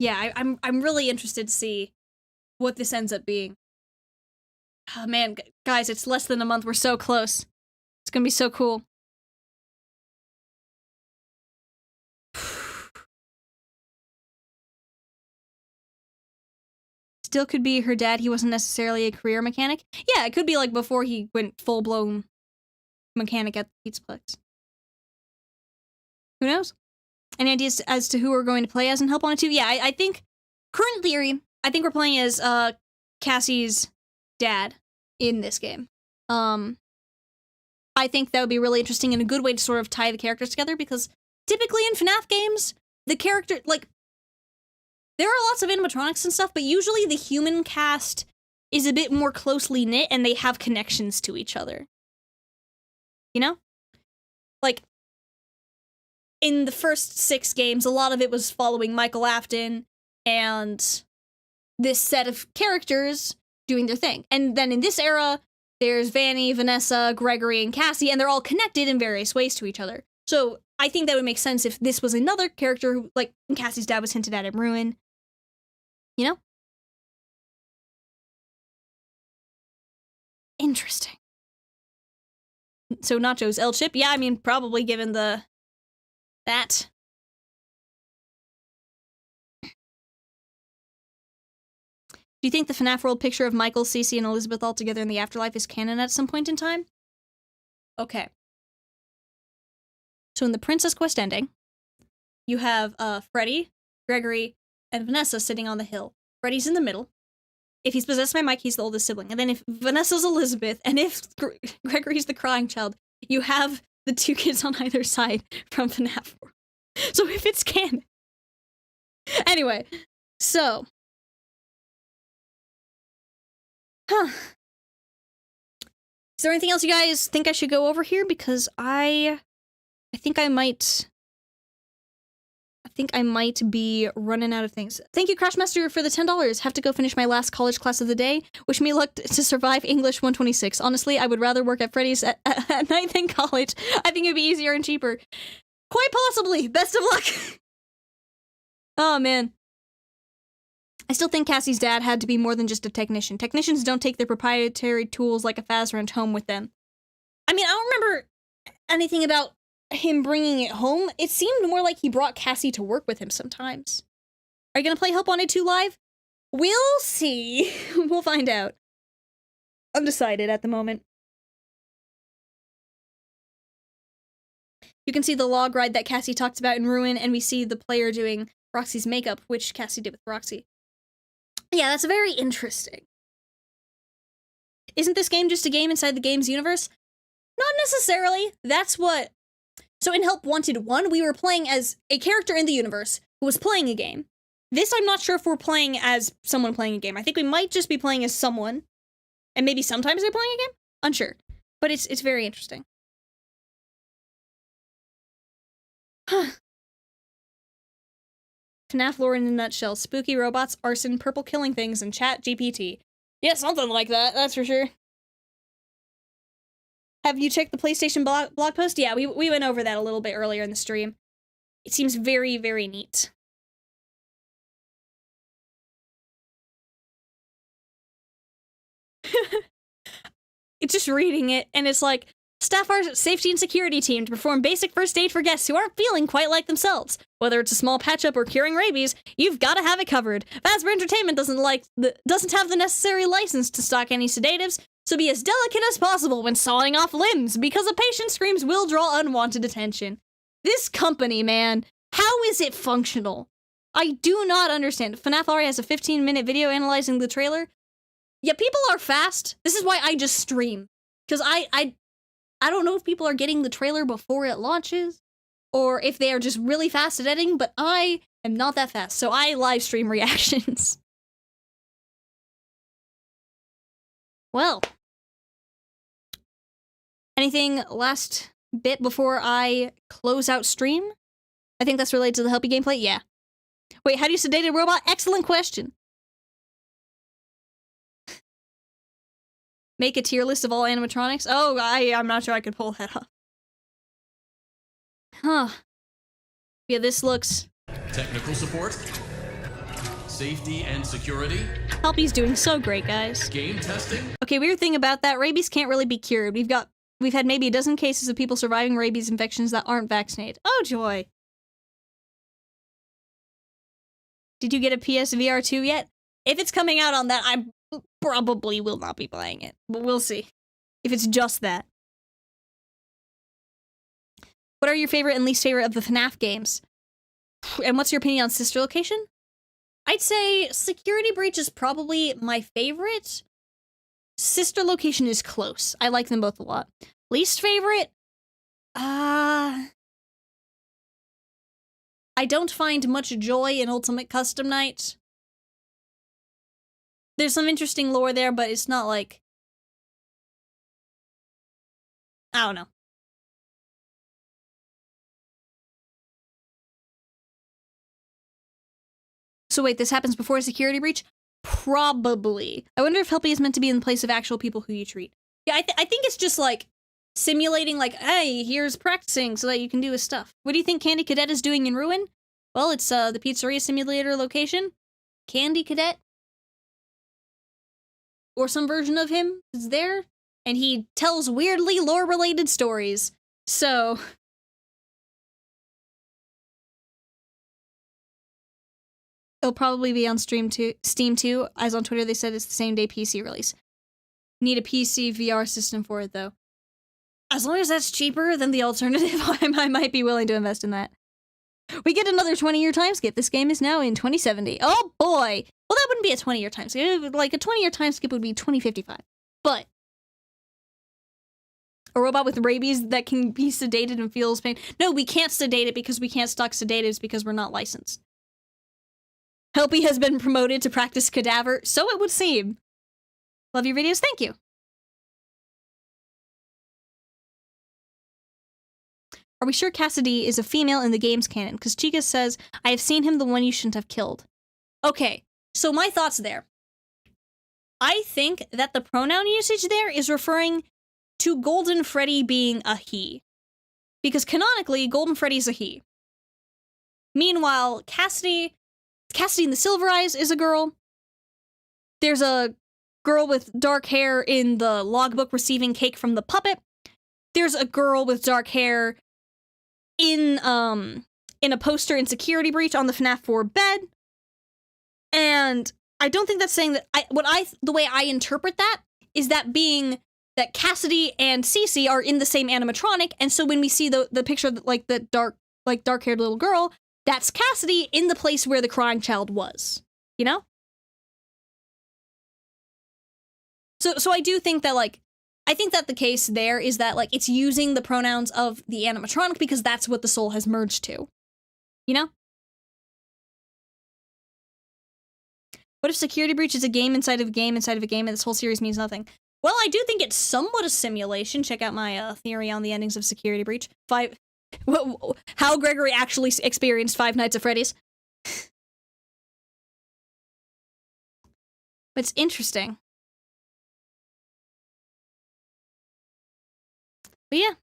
Yeah, I'm really interested to see what this ends up being. Oh man, guys, it's less than a month. We're so close. It's gonna be so cool. Still could be her dad. He wasn't necessarily a career mechanic. Yeah, it could be like before he went full-blown mechanic at the Pizzaplex. Who knows? Any ideas as to who we're going to play as and help on it too? Yeah, I think, current theory, I think we're playing as Cassie's dad in this game. I think that would be really interesting and a good way to sort of tie the characters together, because typically in FNAF games, the character, like, there are lots of animatronics and stuff, but usually the human cast is a bit more closely knit and they have connections to each other. You know? Like, in the first 6 games, a lot of it was following Michael Afton and this set of characters doing their thing. And then in this era, there's Vanny, Vanessa, Gregory, and Cassie, and they're all connected in various ways to each other. So I think that would make sense if this was another character who, like, Cassie's dad was hinted at in Ruin. You know? Interesting. So Nacho's L-chip? Yeah, I mean, probably given that. Do you think the FNAF World picture of Michael, Cece, and Elizabeth all together in the afterlife is canon at some point in time? Okay. So in the Princess Quest ending, you have Freddy, Gregory, and Vanessa sitting on the hill. Freddy's in the middle. If he's possessed by Mike, he's the oldest sibling. And then if Vanessa's Elizabeth, and if Gregory's the crying child, you have the two kids on either side from FNAF. So if it's canon. Anyway, so. Huh. Is there anything else you guys think I should go over here? Because I think I might be running out of things. Thank you, Crashmaster, for the $10. Have to go finish my last college class of the day. Wish me luck to survive English 126. Honestly, I would rather work at Freddy's at night than college. I think it'd be easier and cheaper. Quite possibly. Best of luck. Oh, man. I still think Cassie's dad had to be more than just a technician. Technicians don't take their proprietary tools like a Fazrant home with them. I mean, I don't remember anything about him bringing it home. It seemed more like he brought Cassie to work with him sometimes. Are you gonna play Help Wanted 2 live? We'll see. We'll find out. Undecided at the moment. You can see the log ride that Cassie talked about in Ruin, and we see the player doing Roxy's makeup, which Cassie did with Roxy. Yeah, that's very interesting. Isn't this game just a game inside the game's universe? Not necessarily. That's what... So in Help Wanted 1, we were playing as a character in the universe who was playing a game. This, I'm not sure if we're playing as someone playing a game. I think we might just be playing as someone. And maybe sometimes they're playing a game? Unsure. But it's very interesting. Huh. FNAF lore in a nutshell. Spooky robots, arson, purple killing things, and chat GPT. Yeah, something like that, that's for sure. Have you checked the PlayStation blog post? Yeah, we went over that a little bit earlier in the stream. It seems very, very neat. It's just reading it, and it's like, staff our safety and security team to perform basic first aid for guests who aren't feeling quite like themselves. Whether it's a small patch-up or curing rabies, you've got to have it covered. Fazbear Entertainment doesn't have the necessary license to stock any sedatives, so be as delicate as possible when sawing off limbs, because a patient's screams will draw unwanted attention. This company, man, how is it functional? I do not understand. FNAF already has a 15-minute video analyzing the trailer. Yeah, people are fast. This is why I just stream. Because I don't know if people are getting the trailer before it launches, or if they are just really fast at editing, but I am not that fast, so I live stream reactions. Well. Anything last bit before I close out stream? I think that's related to the Helpy gameplay? Yeah. Wait, how do you sedate a robot? Excellent question. Make a tier list of all animatronics? Oh, I'm not sure I could pull that off. Huh. Yeah, this looks... Technical support. Safety and security. Helpy's doing so great, guys. Game testing. Okay, weird thing about that, rabies can't really be cured. We've had maybe a dozen cases of people surviving rabies infections that aren't vaccinated. Oh, joy. Did you get a PSVR 2 yet? If it's coming out on that, I probably will not be playing it. But we'll see. If it's just that. What are your favorite and least favorite of the FNAF games? And what's your opinion on Sister Location? I'd say Security Breach is probably my favorite. Sister Location is close. I like them both a lot. Least favorite? I don't find much joy in Ultimate Custom Night. There's some interesting lore there, but it's not like... I don't know. So wait, this happens before a security breach? Probably. I wonder if Helpy is meant to be in the place of actual people who you treat. Yeah, I think it's just like simulating like, hey, here's practicing so that you can do his stuff. What do you think Candy Cadet is doing in Ruin? Well, it's the pizzeria simulator location. Candy Cadet. Or some version of him is there. And he tells weirdly lore-related stories. So... it'll probably be on Steam too, as on Twitter they said it's the same day PC release. Need a PC VR system for it, though. As long as that's cheaper than the alternative, I might be willing to invest in that. We get another 20-year time skip. This game is now in 2070. Oh boy! Well, that wouldn't be a 20-year time skip. Like, a 20-year time skip would be 2055. But a robot with rabies that can be sedated and feels pain. No, we can't sedate it because we can't stock sedatives because we're not licensed. Helpy has been promoted to practice cadaver, so it would seem. Love your videos, thank you. Are we sure Cassidy is a female in the game's canon? Because Chica says, I have seen him, the one you shouldn't have killed. Okay, so my thoughts there. I think that the pronoun usage there is referring to Golden Freddy being a he. Because canonically, Golden Freddy's a he. Meanwhile, Cassidy in the Silver Eyes is a girl. There's a girl with dark hair in the logbook receiving cake from the puppet. There's a girl with dark hair in a poster in Security Breach on the FNAF 4 bed. And I don't think that's saying that the way I interpret that is that being that Cassidy and Cece are in the same animatronic, and so when we see the picture of the dark-haired little girl, that's Cassidy in the place where the crying child was. You know? So I do think that I think that the case there is that it's using the pronouns of the animatronic because that's what the soul has merged to. You know? What if Security Breach is a game inside of a game inside of a game and this whole series means nothing? Well, I do think it's somewhat a simulation. Check out my theory on the endings of Security Breach. How Gregory actually experienced Five Nights at Freddy's. But it's interesting. But yeah.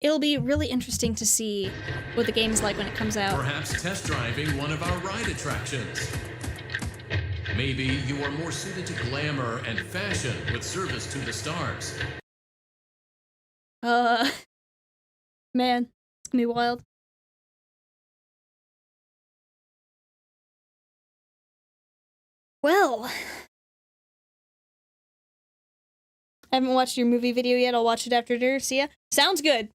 It'll be really interesting to see what the game's like when it comes out. Perhaps test driving one of our ride attractions. Maybe you are more suited to glamour and fashion with service to the stars. Man, it's gonna be wild. Well, I haven't watched your movie video yet. I'll watch it after dinner. See ya. Sounds good.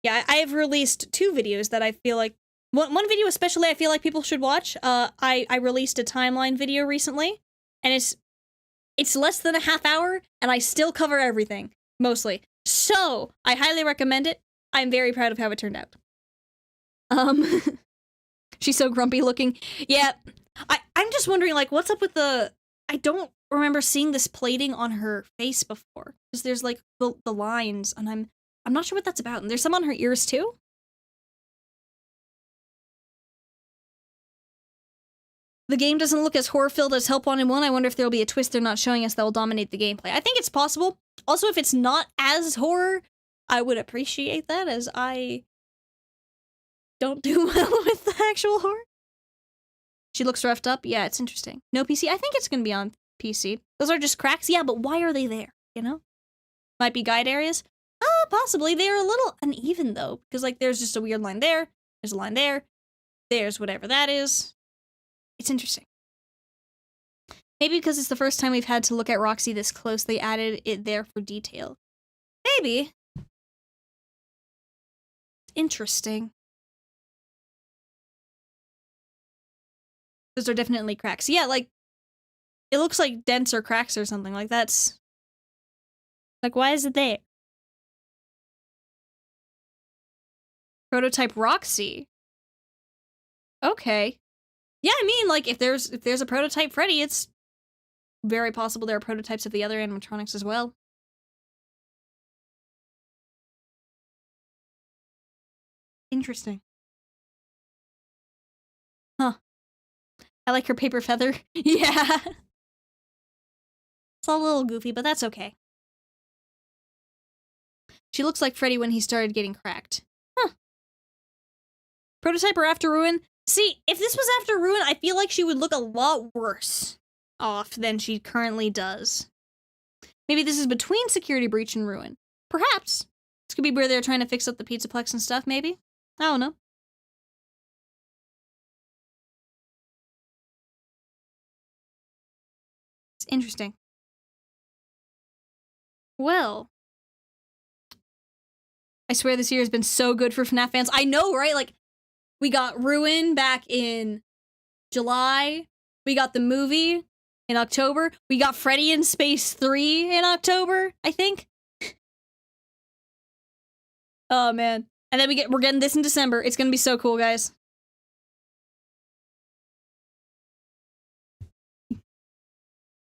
Yeah, I have released 2 videos that I feel like... One video especially I feel like people should watch. I released a timeline video recently, and it's less than a half hour, and I still cover everything, mostly. So, I highly recommend it. I'm very proud of how it turned out. She's so grumpy looking. Yeah, I'm just wondering, what's up with the... I don't remember seeing this plating on her face before, because there's, the lines, and I'm not sure what that's about. And there's some on her ears, too? The game doesn't look as horror-filled as Help Wanted 1. I wonder if there'll be a twist they're not showing us that will dominate the gameplay. I think it's possible. Also, if it's not as horror, I would appreciate that, as I don't do well with the actual horror. She looks roughed up. Yeah, it's interesting. No PC? I think it's gonna be on PC. Those are just cracks? Yeah, but why are they there? You know? Might be guide areas? Possibly. They're a little uneven, though, because, there's just a weird line there, there's a line there, there's whatever that is. It's interesting. Maybe because it's the first time we've had to look at Roxy this close, they added it there for detail. Maybe. Interesting. Those are definitely cracks. Yeah, it looks like dents or cracks or something. That's... why is it there? Prototype Roxy. Okay. Yeah, I mean, if there's a prototype Freddy, it's very possible there are prototypes of the other animatronics as well. Interesting. Huh. I like her paper feather. Yeah. It's a little goofy, but that's okay. She looks like Freddy when he started getting cracked. Huh. Prototype or After Ruin? See, if this was After Ruin, I feel like she would look a lot worse off than she currently does. Maybe this is between Security Breach and Ruin. Perhaps. This could be where they're trying to fix up the Pizzaplex and stuff, maybe? I don't know. It's interesting. Well, I swear this year has been so good for FNAF fans. I know, right? Like, we got Ruin back in July. We got the movie in October. We got Freddy in Space 3 in October, I think. Oh, man. And then we're getting this in December. It's gonna be so cool, guys.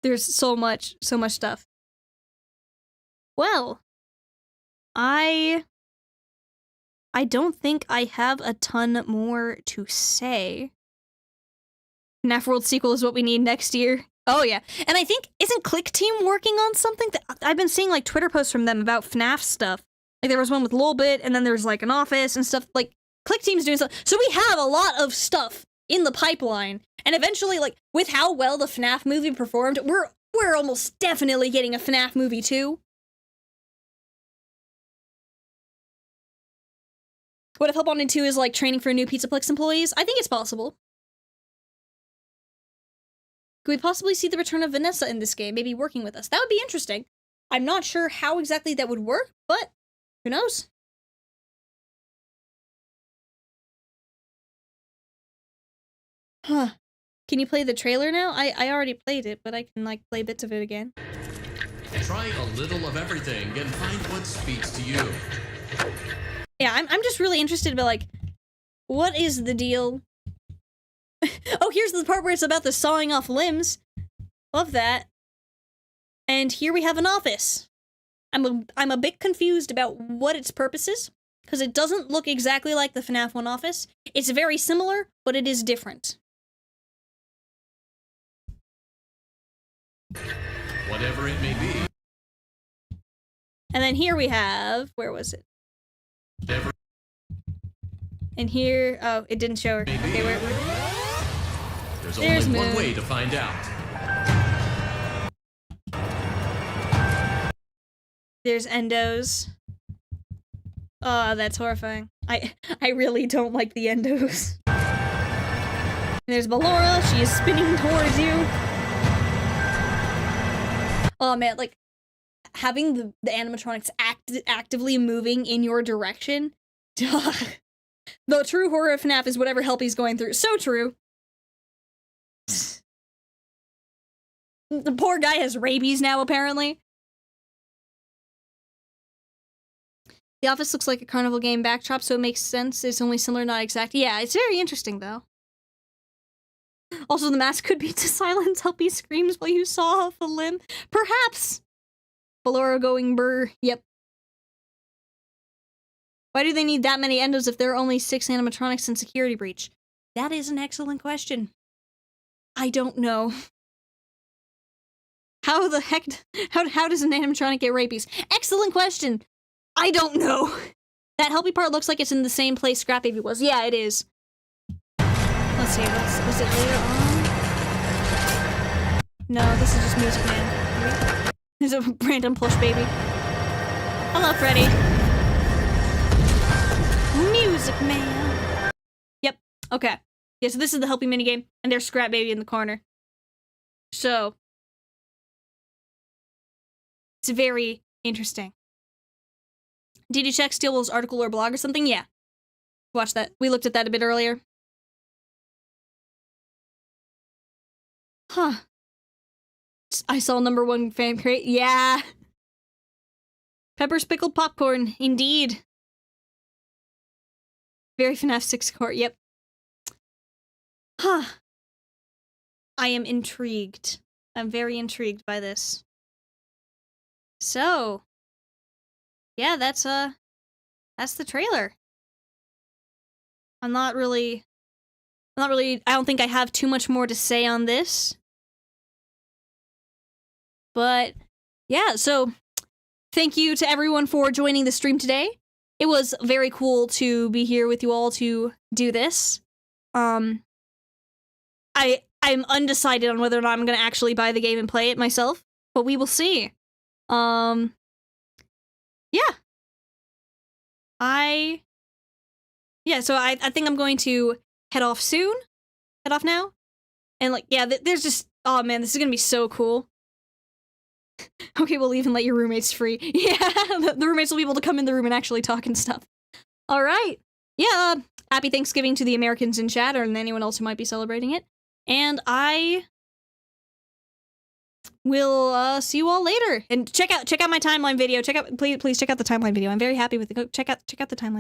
There's so much stuff. Well, I don't think I have a ton more to say. FNAF World sequel is what we need next year. Oh yeah, and I think, isn't Click Team working on something? That I've been seeing like Twitter posts from them about FNAF stuff. Like there was one with Lolbit, and then there's like an office and stuff. Like Click Team's doing stuff. So we have a lot of stuff in the pipeline, and eventually, like with how well the FNAF movie performed, we're almost definitely getting a FNAF movie too. What if Help Wanted 2 is like training for new Pizzaplex employees? I think it's possible. Could we possibly see the return of Vanessa in this game, maybe working with us? That would be interesting. I'm not sure how exactly that would work, but who knows? Huh. Can you play the trailer now? I already played it, but I can like play bits of it again. Try a little of everything and find what speaks to you. Yeah, I'm just really interested about like, what is the deal? Oh, here's the part where it's about the sawing off limbs. Love that. And here we have an office. I'm a bit confused about what its purpose is, because it doesn't look exactly like the FNAF 1 office. It's very similar, but it is different. Whatever it may be. And then here we have, where was it? Whatever. And here, oh, it didn't show her. Okay, where? There's only one way to find out. There's Endos. Oh, that's horrifying. I really don't like the Endos. And there's Ballora. She is spinning towards you. Oh man, like having the animatronics actively moving in your direction. The true horror of FNAF is whatever help he's going through. So true. The poor guy has rabies now, apparently. The office looks like a carnival game backdrop, so it makes sense. It's only similar, not exact. Yeah, it's very interesting, though. Also, the mask could be to silence helpy screams while you saw off a limb. Perhaps! Ballora going brr. Yep. Why do they need that many endos if there are only 6 animatronics in Security Breach? That is an excellent question. I don't know. How the heck... How does an animatronic get rabies? Excellent question! I don't know. That helpy part looks like it's in the same place Scrap Baby was. Yeah, it is. Let's see, was it later on? No, this is just Music Man. There's a random plush baby. Hello, Freddy. Music Man. Yep, okay. Yeah, so this is the helpy minigame, and there's Scrap Baby in the corner. So, it's very interesting. Did you check Steelwolf's article or blog or something? Yeah. Watch that. We looked at that a bit earlier. Huh. I saw #1 fan crate. Yeah. Pepper's pickled popcorn. Indeed. Very FNAF 6 core. Yep. Huh. I am intrigued. I'm very intrigued by this. So, yeah, that's the trailer. I don't think I have too much more to say on this. But yeah, so thank you to everyone for joining the stream today. It was very cool to be here with you all to do this. I'm undecided on whether or not I'm going to actually buy the game and play it myself, but we will see. Yeah. So I think I'm going to head off soon. Head off now. And like, yeah, there's just, oh man, this is going to be so cool. Okay, we'll even let your roommates free. Yeah, the roommates will be able to come in the room and actually talk and stuff. All right. Yeah, happy Thanksgiving to the Americans in chat and anyone else who might be celebrating it. And I will see you all later. And check out my timeline video. Please check out the timeline video. I'm very happy with it. Go check out the timeline.